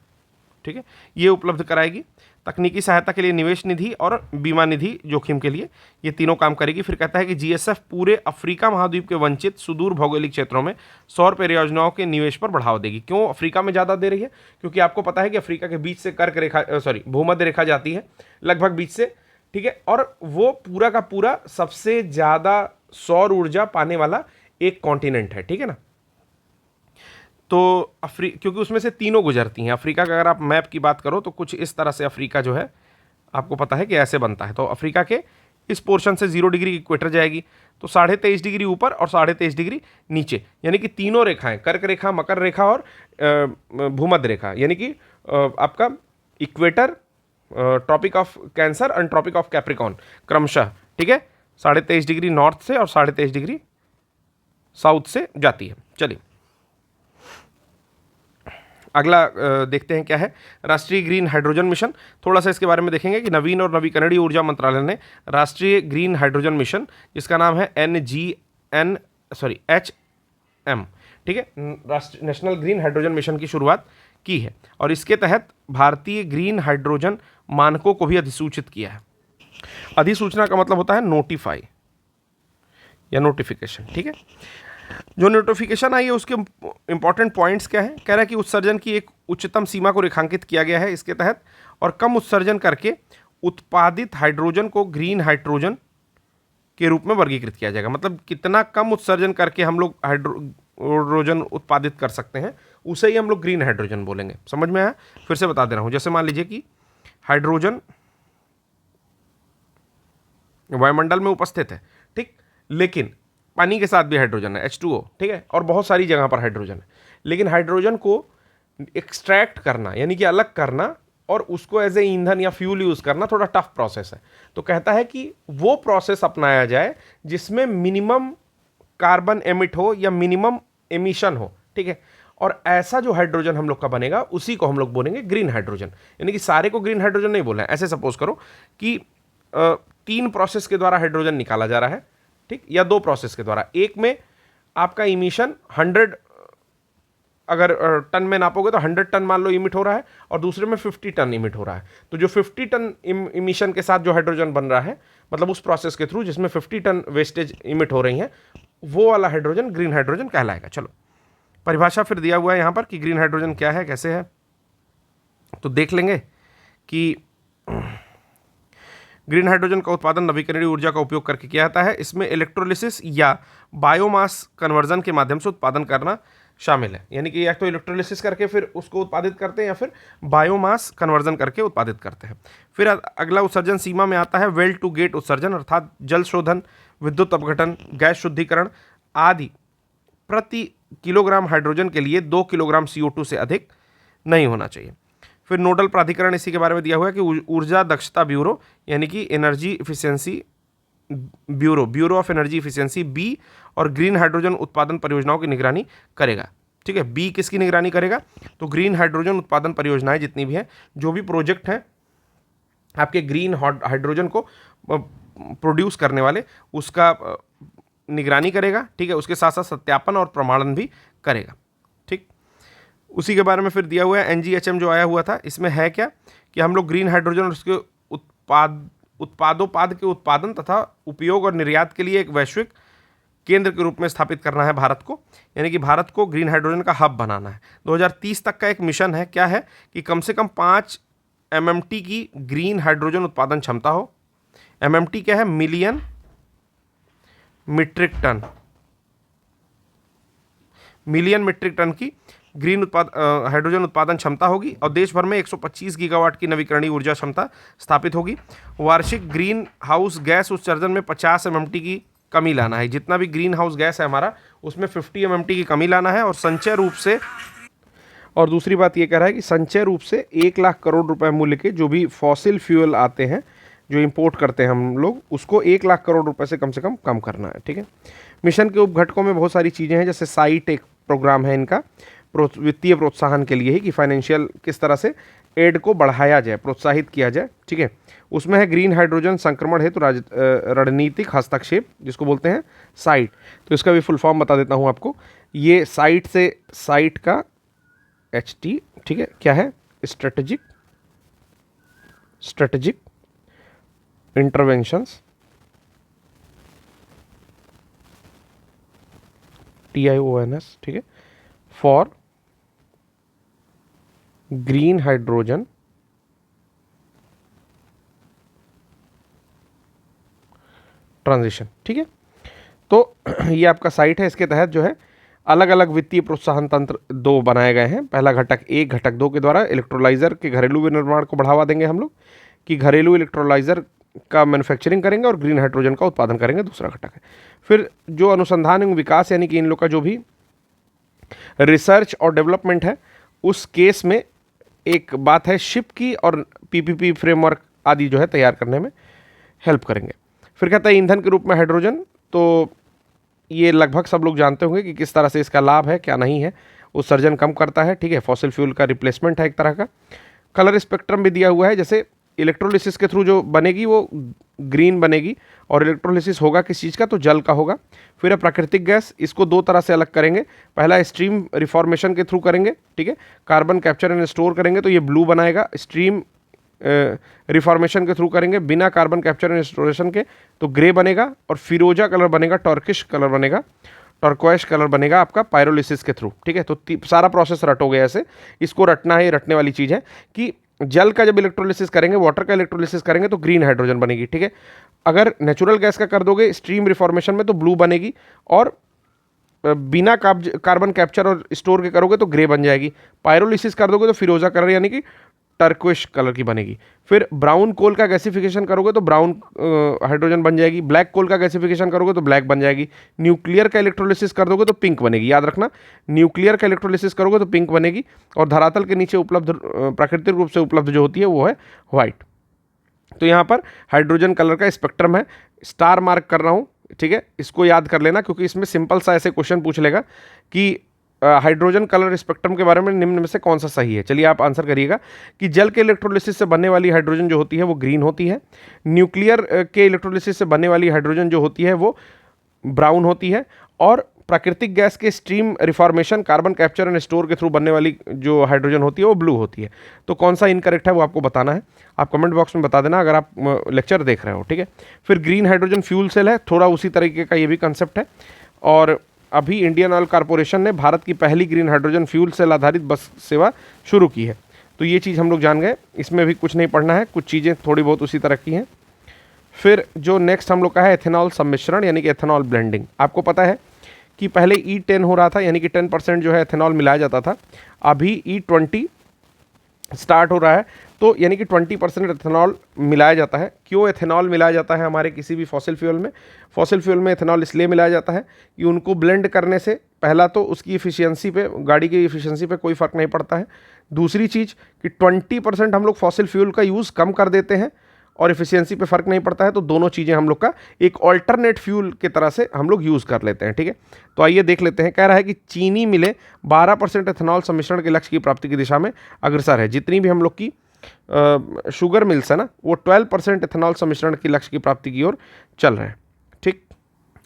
ठीक है, ये उपलब्ध कराएगी। तकनीकी सहायता के लिए निवेश निधि और बीमा निधि जोखिम के लिए, ये तीनों काम करेगी। फिर कहता है कि GSF पूरे अफ्रीका महाद्वीप के वंचित सुदूर भौगोलिक क्षेत्रों में सौर परियोजनाओं के निवेश पर बढ़ावा देगी। क्यों अफ्रीका में ज़्यादा दे रही है? क्योंकि आपको पता है कि अफ्रीका के बीच से कर्क रेखा भूमध्य रेखा जाती है लगभग बीच से, ठीक है, और वो पूरा का पूरा सबसे ज़्यादा सौर ऊर्जा पाने वाला एक कॉन्टिनेंट है, ठीक है ना। तो क्योंकि उसमें से तीनों गुजरती हैं। अफ्रीका का अगर आप मैप की बात करो तो कुछ इस तरह से अफ्रीका जो है आपको पता है कि ऐसे बनता है। तो अफ्रीका के इस पोर्शन से 0 डिग्री इक्वेटर जाएगी, तो 23.5 डिग्री ऊपर और 23.5 डिग्री नीचे, यानी कि तीनों रेखाएं, कर्क रेखा, मकर रेखा और भूमध्य रेखा, यानी कि आपका equator, Tropic of Cancer and Tropic of Capricorn क्रमशः, ठीक है, 23.5 डिग्री नॉर्थ से और 23.5 डिग्री साउथ से जाती है। चलिए अगला देखते हैं क्या है, राष्ट्रीय ग्रीन हाइड्रोजन मिशन। थोड़ा सा इसके बारे में देखेंगे कि नवीन और नवीकरणीय ऊर्जा मंत्रालय ने राष्ट्रीय ग्रीन हाइड्रोजन मिशन, जिसका नाम है HM, ठीक है, राष्ट्रीय नेशनल ग्रीन हाइड्रोजन मिशन की शुरुआत की है और इसके तहत भारतीय ग्रीन हाइड्रोजन मानकों को भी अधिसूचित किया है। अधिसूचना का मतलब होता है नोटिफाई या नोटिफिकेशन, ठीक है। जो नोटिफिकेशन आई है उसके इंपॉर्टेंट पॉइंट्स क्या है, कह रहा है कि उत्सर्जन की एक उच्चतम सीमा को रेखांकित किया गया है इसके तहत, और कम उत्सर्जन करके उत्पादित हाइड्रोजन को ग्रीन हाइड्रोजन के रूप में वर्गीकृत किया जाएगा। मतलब कितना कम उत्सर्जन करके हम लोग हाइड्रोजन उत्पादित कर सकते हैं उसे ही हम लोग ग्रीन हाइड्रोजन बोलेंगे। समझ में आया? फिर से बता दे रहा हूं। जैसे मान लीजिए कि हाइड्रोजन वायुमंडल में उपस्थित है, ठीक, लेकिन पानी के साथ भी हाइड्रोजन है H2O, ठीक है, और बहुत सारी जगह पर हाइड्रोजन है, लेकिन हाइड्रोजन को एक्सट्रैक्ट करना यानी कि अलग करना और उसको एज ए ईंधन या फ्यूल यूज करना थोड़ा टफ प्रोसेस है। तो कहता है कि वो प्रोसेस अपनाया जाए जिसमें मिनिमम कार्बन एमिट हो या मिनिमम एमिशन हो, ठीक है, और ऐसा जो हाइड्रोजन हम लोग का बनेगा उसी को हम लोग बोलेंगे ग्रीन हाइड्रोजन। यानी कि सारे को ग्रीन हाइड्रोजन नहीं बोलना है। ऐसे सपोज करो कि 3 प्रोसेस के द्वारा हाइड्रोजन निकाला जा रहा है, ठीक, या 2 प्रोसेस के द्वारा। एक में आपका इमिशन 100 अगर टन में नापोगे तो 100 टन मान लो इमिट हो रहा है, और दूसरे में 50 टन इमिट हो रहा है। तो जो 50 टन इमिशन के साथ जो हाइड्रोजन बन रहा है, मतलब उस प्रोसेस के थ्रू जिसमें 50 टन वेस्टेज इमिट हो रही है, वो वाला हाइड्रोजन ग्रीन हाइड्रोजन कहलाएगा। चलो परिभाषा फिर दिया हुआ है यहाँ पर कि ग्रीन हाइड्रोजन क्या है, कैसे है, तो देख लेंगे कि ग्रीन हाइड्रोजन का उत्पादन नवीकरणीय ऊर्जा का उपयोग करके किया जाता है। इसमें इलेक्ट्रोलिसिस या बायोमास कन्वर्जन के माध्यम से उत्पादन करना शामिल है। यानी कि या तो इलेक्ट्रोलिसिस करके फिर उसको उत्पादित करते हैं या फिर बायोमास कन्वर्जन करके उत्पादित करते हैं। फिर अगला उत्सर्जन सीमा में आता है वेल टू गेट उत्सर्जन, अर्थात जल शोधन, विद्युत अपघटन, गैस शुद्धिकरण आदि प्रति किलोग्राम हाइड्रोजन के लिए 2 किलोग्राम CO2 से अधिक नहीं होना चाहिए। फिर नोडल प्राधिकरण इसी के बारे में दिया हुआ है कि ऊर्जा दक्षता ब्यूरो यानी कि energy efficiency bureau of energy efficiency B और ग्रीन हाइड्रोजन उत्पादन परियोजनाओं की निगरानी करेगा। ठीक है, बी किसकी निगरानी करेगा? तो ग्रीन हाइड्रोजन उत्पादन परियोजनाएं जितनी भी हैं, जो भी प्रोजेक्ट हैं आपके ग्रीन हाइड्रोजन को प्रोड्यूस करने वाले, उसका निगरानी करेगा। ठीक है, उसके साथ साथ सत्यापन और प्रमाणन भी करेगा। ठीक, उसी के बारे में फिर दिया हुआ है NGHM जो आया हुआ था। इसमें है क्या कि हम लोग ग्रीन हाइड्रोजन और उसके उत्पादोपाद के उत्पादन तथा उपयोग और निर्यात के लिए एक वैश्विक केंद्र के रूप में स्थापित करना है भारत को। यानी कि भारत को ग्रीन हाइड्रोजन का हब बनाना है। 2030 तक का एक मिशन है। क्या है कि कम से कम 5 MMT की ग्रीन हाइड्रोजन उत्पादन क्षमता हो। MMT क्या है? Million metric tonne. Million metric tonne की ग्रीन हाइड्रोजन उत्पादन क्षमता होगी और देश भर में 125 गीगावाट की नवीकरणीय ऊर्जा क्षमता स्थापित होगी। वार्षिक ग्रीन हाउस गैस उत्सर्जन में 50 MMT की कमी लाना है। जितना भी ग्रीन हाउस गैस है हमारा, उसमें 50 MMT की कमी लाना है। और संचय रूप से, और दूसरी बात ये कह रहा है कि संचय रूप से 1 लाख करोड़ रुपए मूल्य के जो भी फॉसिल फ्यूल आते हैं, जो इंपोर्ट करते हैं हम लोग, उसको 1 लाख करोड़ रुपए से कम करना है। ठीक है, मिशन के उपघटकों में बहुत सारी चीज़ें हैं, जैसे साइट एक प्रोग्राम है इनका वित्तीय प्रोत्साहन के लिए ही, कि फाइनेंशियल किस तरह से एड को बढ़ाया जाए, प्रोत्साहित किया जाए। ठीक है, उसमें है ग्रीन हाइड्रोजन संक्रमण हेतु रणनीतिक हस्तक्षेप, जिसको बोलते हैं साइट। तो इसका भी फुल फॉर्म बता देता हूँ आपको। ये साइट से साइट का HT, ठीक है, क्या है? स्ट्रेटेजिक इंटरवेंशंस, TIONS, ठीक है, फॉर ग्रीन हाइड्रोजन ट्रांजिशन। ठीक है, तो ये आपका साइट है। इसके तहत जो है अलग अलग वित्तीय प्रोत्साहन तंत्र 2 बनाए गए हैं। पहला घटक 1, घटक 2 के द्वारा इलेक्ट्रोलाइजर के घरेलू विनिर्माण को बढ़ावा देंगे हम लोग, कि घरेलू इलेक्ट्रोलाइजर का मैन्युफैक्चरिंग करेंगे और ग्रीन हाइड्रोजन का उत्पादन करेंगे। दूसरा घटक है। फिर जो अनुसंधान एवं विकास, यानी कि इन लोग का जो भी रिसर्च और डेवलपमेंट है, उस केस में एक बात है शिप की, और PPP फ्रेमवर्क आदि जो है तैयार करने में हेल्प करेंगे। फिर कहता है ईंधन के रूप में हाइड्रोजन। तो ये लगभग सब लोग जानते होंगे कि किस तरह से इसका लाभ है, क्या नहीं है, उत्सर्जन कम करता है, ठीक है, फॉसिल फ्यूल का रिप्लेसमेंट है एक तरह का। कलर स्पेक्ट्रम भी दिया हुआ है, जैसे इलेक्ट्रोलिसिस के थ्रू जो बनेगी वो ग्रीन बनेगी, और इलेक्ट्रोलिसिस होगा किस चीज़ का, तो जल का होगा। फिर है प्राकृतिक गैस, इसको दो तरह से अलग करेंगे। पहला स्ट्रीम रिफॉर्मेशन के थ्रू करेंगे, ठीक है, कार्बन कैप्चर एंड स्टोर करेंगे तो ये ब्लू बनाएगा। स्ट्रीम रिफॉर्मेशन के थ्रू करेंगे बिना कार्बन कैप्चर एंड स्टोरेशन के तो ग्रे बनेगा, और फिरोजा कलर बनेगा, टर्किश कलर बनेगा, टर्क्वाइश कलर बनेगा आपका पायरोलिसिस के थ्रू, ठीक है। तो सारा प्रोसेस रटोगे ऐसे, इसको रटना है, रटने वाली चीज़ है कि जल का जब इलेक्ट्रोलिसिस करेंगे, वाटर का इलेक्ट्रोलिसिस करेंगे तो ग्रीन हाइड्रोजन बनेगी, ठीक है। अगर नेचुरल गैस का कर दोगे स्ट्रीम रिफॉर्मेशन में तो ब्लू बनेगी, और बिना कार्बन कैप्चर और स्टोर के करोगे तो ग्रे बन जाएगी। पायरोलिसिस कर दोगे तो फिरोजा कलर यानी कि टर्क्विश कलर की बनेगी। फिर ब्राउन कोल का गैसिफिकेशन करोगे तो ब्राउन हाइड्रोजन बन जाएगी। ब्लैक कोल का गैसिफिकेशन करोगे तो ब्लैक बन जाएगी। न्यूक्लियर का इलेक्ट्रोलिसिस कर दोगे तो पिंक बनेगी, याद रखना, न्यूक्लियर का इलेक्ट्रोलिसिस करोगे तो पिंक बनेगी। और धरातल के नीचे उपलब्ध प्राकृतिक रूप से उपलब्ध जो होती है वो है व्हाइट। तो यहाँ पर हाइड्रोजन कलर का स्पेक्ट्रम है, स्टार मार्क कर रहा हूँ, ठीक है, इसको याद कर लेना क्योंकि इसमें सिंपल सा ऐसे क्वेश्चन पूछ लेगा कि हाइड्रोजन कलर स्पेक्ट्रम के बारे में निम्न में से कौन सा सही है। चलिए आप आंसर करिएगा कि जल के इलेक्ट्रोलिसिस से बनने वाली हाइड्रोजन जो होती है वो ग्रीन होती है, न्यूक्लियर के इलेक्ट्रोलिसिस से बनने वाली हाइड्रोजन जो होती है वो ब्राउन होती है, और प्राकृतिक गैस के stream reformation carbon capture and store के थ्रू बनने वाली जो हाइड्रोजन होती है वो ब्लू होती है। तो कौन सा इनकरेक्ट है वो आपको बताना है, आप कमेंट बॉक्स में बता देना अगर आप लेक्चर देख रहे हो, ठीक है। फिर ग्रीन हाइड्रोजन फ्यूल सेल है, थोड़ा उसी तरीके का ये भी कंसेप्ट है। और अभी इंडियन ऑयल कॉर्पोरेशन ने भारत की पहली ग्रीन हाइड्रोजन फ्यूल सेल आधारित बस सेवा शुरू की है। तो ये चीज़ हम लोग जान गए, इसमें भी कुछ नहीं पढ़ना है, कुछ चीज़ें थोड़ी बहुत उसी तरह की हैं। फिर जो नेक्स्ट हम लोग का है एथेनॉल सम्मिश्रण यानी कि एथेनॉल ब्लेंडिंग। आपको पता है कि पहले E10 हो रहा था यानी कि 10% जो है एथेनॉल मिलाया जाता था, अभी E20 स्टार्ट हो रहा है तो यानी कि 20% एथेनॉल मिलाया जाता है। क्यों एथेनॉल मिलाया जाता है हमारे किसी भी फॉसिल फ्यूल में? फॉसिल फ्यूल में एथेनॉल इसलिए मिलाया जाता है कि उनको ब्लेंड करने से पहला तो उसकी इफ़िशियंसी पे, गाड़ी की इफ़िशियंसी पे कोई फ़र्क नहीं पड़ता है। दूसरी चीज़ कि 20% हम लोग फॉसिल फ्यूल का यूज़ कम कर देते हैं और इफ़िशियंसी पे फ़र्क नहीं पड़ता है, तो दोनों चीज़ें हम लोग का एक ऑल्टरनेट फ्यूल की तरह से हम लोग यूज़ कर लेते हैं, ठीक है। तो आइए देख लेते हैं, कह रहा है कि चीनी मिलें 12% एथेनॉल सम्मिश्रण के लक्ष्य की प्राप्ति की दिशा में अग्रसर है। जितनी भी हम लोग की शुगर मिल्स है ना, वो 12% एथेनॉल सम्मिश्रण की लक्ष्य की प्राप्ति की ओर चल रहे हैं, ठीक।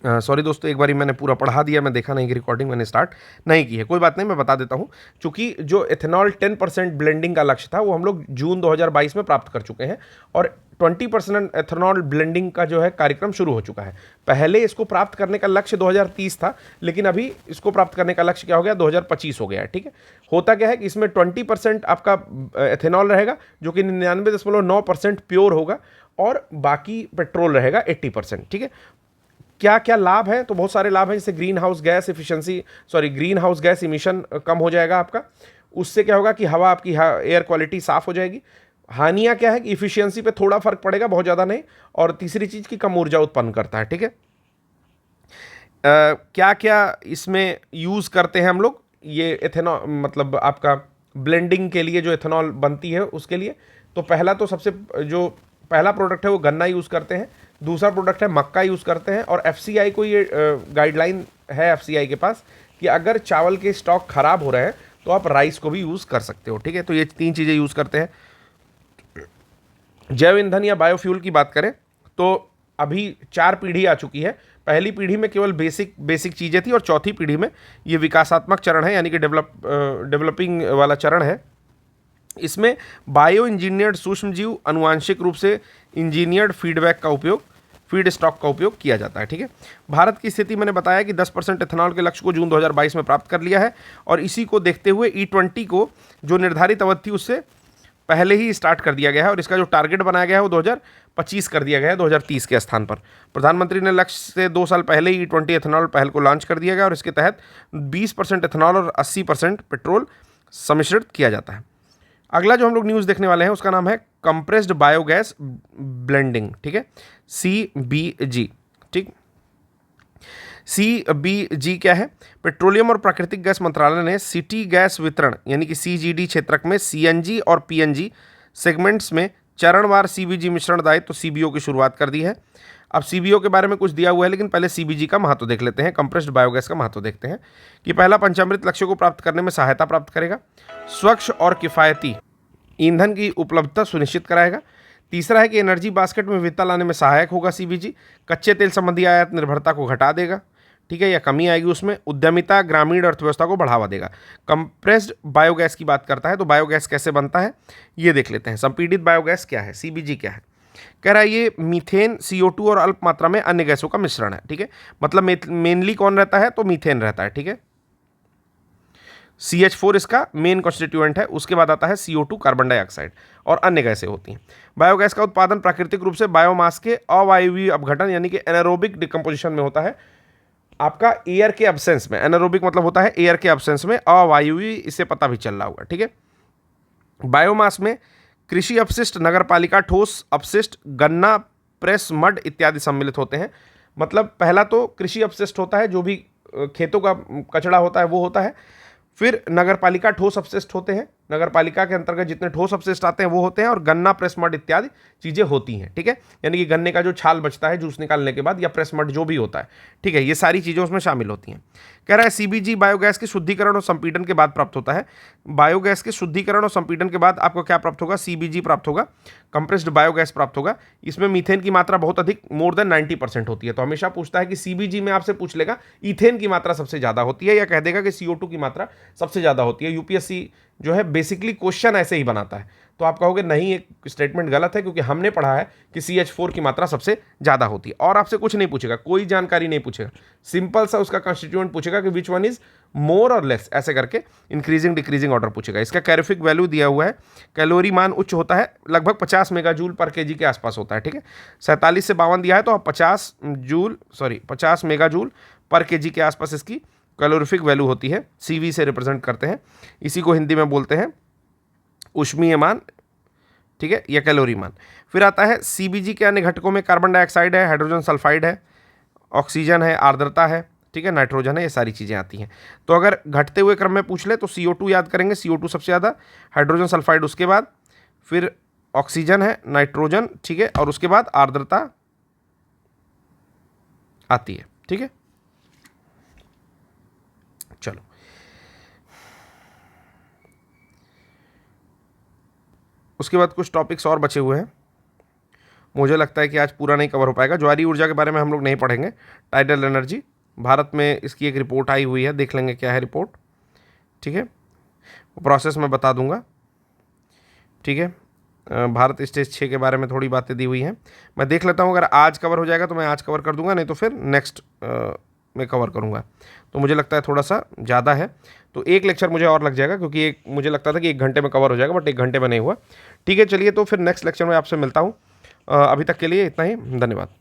सॉरी दोस्तों, एक बारी मैंने पूरा पढ़ा दिया, मैं देखा नहीं कि रिकॉर्डिंग मैंने स्टार्ट नहीं की है, कोई बात नहीं, मैं बता देता हूँ। चूंकि जो एथेनॉल 10% ब्लेंडिंग का लक्ष्य था वो हम लोग जून 2022 में प्राप्त कर चुके हैं, और 20% एथेनॉल ब्लेंडिंग का जो है कार्यक्रम शुरू हो चुका है। पहले इसको प्राप्त करने का लक्ष्य 2030 था, लेकिन अभी इसको प्राप्त करने का लक्ष्य क्या हो गया, 2025 हो गया है, ठीक है। होता क्या है कि इसमें 20% आपका एथेनॉल रहेगा जो कि 99.9% प्योर होगा, और बाकी पेट्रोल रहेगा 80%, ठीक है। क्या क्या लाभ है? तो बहुत सारे लाभ हैं, जैसे ग्रीन हाउस गैस इमिशन कम हो जाएगा आपका। उससे क्या होगा कि हवा आपकी एयर क्वालिटी साफ हो जाएगी। हानियां क्या है कि इफिशियंसी पे थोड़ा फर्क पड़ेगा, बहुत ज़्यादा नहीं। और तीसरी चीज़ की कम ऊर्जा उत्पन्न करता है, ठीक है। क्या क्या इसमें यूज़ करते हैं हम लोग, ये एथेनॉल मतलब आपका ब्लेंडिंग के लिए जो एथेनॉल बनती है उसके लिए। तो पहला तो सबसे जो पहला प्रोडक्ट है वो गन्ना यूज़ करते हैं, दूसरा प्रोडक्ट है मक्का यूज़ करते हैं, और FCI को ये गाइडलाइन है FCI के पास कि अगर चावल के स्टॉक खराब हो रहे हैं तो आप राइस को भी यूज़ कर सकते हो, ठीक है। तो ये 3 चीज़ें यूज़ करते हैं। जैव ईंधन या बायोफ्यूल की बात करें तो अभी 4 पीढ़ी आ चुकी है। पहली पीढ़ी में केवल बेसिक चीज़ें थी, और चौथी पीढ़ी में ये विकासात्मक चरण है यानी कि डेवलपिंग वाला चरण है। इसमें बायो इंजीनियर्ड सूक्ष्मजीव अनुवांशिक रूप से इंजीनियर्ड फीड स्टॉक का उपयोग किया जाता है, ठीक है। भारत की स्थिति मैंने बताया कि 10% एथेनॉल के लक्ष्य को जून 2022 में प्राप्त कर लिया है, और इसी को देखते हुए E20 को जो निर्धारित अवधि थी उससे पहले ही स्टार्ट कर दिया गया है, और इसका जो टारगेट बनाया गया है वो 2025 कर दिया गया है 2030 के स्थान पर। प्रधानमंत्री ने लक्ष्य से 2 साल पहले ही E20 एथेनॉल पहल को लॉन्च कर दिया गया, और इसके तहत 20% एथेनॉल और 80% पेट्रोल सम्मिश्रित किया जाता है। अगला जो हम लोग न्यूज़ देखने वाले हैं उसका नाम है कंप्रेस्ड बायोगैस ब्लेंडिंग, ठीक है, CBG, ठीक। CBG क्या है? पेट्रोलियम और प्राकृतिक गैस मंत्रालय ने सिटी गैस वितरण यानी कि CGD क्षेत्रक में CNG और PNG सेगमेंट्स में चरणवार सीबीजी मिश्रण दायित्व तो सीबीओ की शुरुआत कर दी है। अब सीबीओ के बारे में कुछ दिया हुआ है, लेकिन पहले सीबीजी का महत्व देख लेते हैं। कंप्रेस्ड बायोगैस का महत्व देखते हैं कि पहला, पंचामृत लक्ष्य को प्राप्त करने में सहायता प्राप्त करेगा। स्वच्छ और किफ़ायती ईंधन की उपलब्धता सुनिश्चित कराएगा। तीसरा है कि एनर्जी बास्केट में विविधता लाने में सहायक होगा सीबीजी। कच्चे तेल संबंधी आयात निर्भरता को घटा देगा, ठीक है, या कमी आएगी उसमें। उद्यमिता, ग्रामीण अर्थव्यवस्था को बढ़ावा देगा। कंप्रेस्ड बायोगैस की बात करता है तो बायोगैस कैसे बनता है ये देख लेते हैं। संपीड़ित बायोगैस क्या है, सीबीजी क्या है। कह रहा है ये मीथेन, CO2 और अल्प मात्रा में अन्य गैसों का मिश्रण है, ठीक है। मतलब मेनली कौन रहता है तो मीथेन रहता है, ठीक है। CH4 इसका मेन कॉन्स्टिट्यूएंट है। उसके बाद आता है CO2 कार्बन डाइऑक्साइड और अन्य गैसें होती हैं। बायोगैस का उत्पादन प्राकृतिक रूप से बायोमास के अवायवीय अपघटन यानी कि एनारोबिक डिकम्पोजिशन में होता है। आपका एयर के अब्सेंस में, एनारोबिक मतलब होता है एयर के अब्सेंस में, अवायवीय इससे पता भी चल रहा होगा, ठीक है। बायोमास में कृषि अपशिष्ट, नगरपालिका ठोस अपशिष्ट, गन्ना, प्रेस मड इत्यादि सम्मिलित होते हैं। मतलब पहला तो कृषि अपशिष्ट होता है, जो भी खेतों का कचरा होता है वो होता है। फिर नगरपालिका ठोस अपशिष्ट होते हैं, नगरपालिका के अंतर्गत जितने ठोस अपशिष्ट आते हैं वो होते हैं। और गन्ना, प्रेस मड इत्यादि चीज़ें होती हैं, ठीक है। यानी कि गन्ने का जो छाल बचता है जूस निकालने के बाद, या प्रेस मड जो भी होता है, ठीक है, ये सारी चीज़ें उसमें शामिल होती हैं। कह रहा है सीबीजी बायोगैस के शुद्धिकरण और संपीड़न के बाद प्राप्त होता है। बायोगैस के शुद्धिकरण और संपीड़न के बाद आपको क्या प्राप्त होगा, सीबीजी प्राप्त होगा, कंप्रेस्ड बायोगैस प्राप्त होगा। इसमें मीथेन की मात्रा बहुत अधिक, मोर देन 90% होती है। तो हमेशा पूछता है कि सीबीजी में आपसे पूछ लेगा ईथेन की मात्रा सबसे ज़्यादा होती है, या कह देगा कि CO2 की मात्रा सबसे ज़्यादा होती है। यूपीएससी जो है बेसिकली क्वेश्चन ऐसे ही बनाता है। तो आप कहोगे नहीं, एक स्टेटमेंट गलत है, क्योंकि हमने पढ़ा है कि CH4 की मात्रा सबसे ज़्यादा होती है। और आपसे कुछ नहीं पूछेगा, कोई जानकारी नहीं पूछेगा, सिंपल सा उसका कॉन्स्टिट्यूएंट पूछेगा कि विच वन इज मोर और लेस, ऐसे करके इंक्रीजिंग डिक्रीजिंग ऑर्डर पूछेगा। इसका कैलोरिफिक वैल्यू दिया हुआ है। कैलोरी मान उच्च होता है, लगभग 50 मेगाजूल पर केजी के आसपास होता है, ठीक है। 47 से 52 दिया है, तो 50 मेगाजूल पर केजी के आसपास इसकी कैलोरीफिक वैल्यू होती है। CV से रिप्रेजेंट करते हैं, इसी को हिंदी में बोलते हैं ऊष्मीय मान, ठीक है, या कैलोरी मान। फिर आता है सीबीजी के अन्य घटकों में कार्बन डाइऑक्साइड है, हाइड्रोजन सल्फाइड है, ऑक्सीजन है, आर्द्रता है, ठीक है, नाइट्रोजन है, ये सारी चीज़ें आती हैं। तो अगर घटते हुए क्रम में पूछ ले तो CO2 याद करेंगे, CO2 सबसे ज़्यादा, हाइड्रोजन सल्फाइड उसके बाद, फिर ऑक्सीजन है, नाइट्रोजन, ठीक है, और उसके बाद आर्द्रता आती है, ठीक है। चलो, उसके बाद कुछ टॉपिक्स और बचे हुए हैं। मुझे लगता है कि आज पूरा नहीं कवर हो पाएगा। ज्वारीय ऊर्जा के बारे में हम लोग नहीं पढ़ेंगे। टाइडल एनर्जी, भारत में इसकी एक रिपोर्ट आई हुई है, देख लेंगे क्या है रिपोर्ट, ठीक है, प्रोसेस में बता दूंगा, ठीक है। भारत स्टेज 6 के बारे में थोड़ी बातें दी हुई हैं, मैं देख लेता हूँ। अगर आज कवर हो जाएगा तो मैं आज कवर कर दूंगा, नहीं तो फिर नेक्स्ट में कवर करूँगा। तो मुझे लगता है थोड़ा सा ज़्यादा है, तो एक लेक्चर मुझे और लग जाएगा, क्योंकि एक मुझे लगता था कि 1 घंटे में कवर हो जाएगा, बट 1 घंटे में नहीं हुआ, ठीक है। चलिए, तो फिर नेक्स्ट लेक्चर में आपसे मिलता हूँ। अभी तक के लिए इतना ही, धन्यवाद।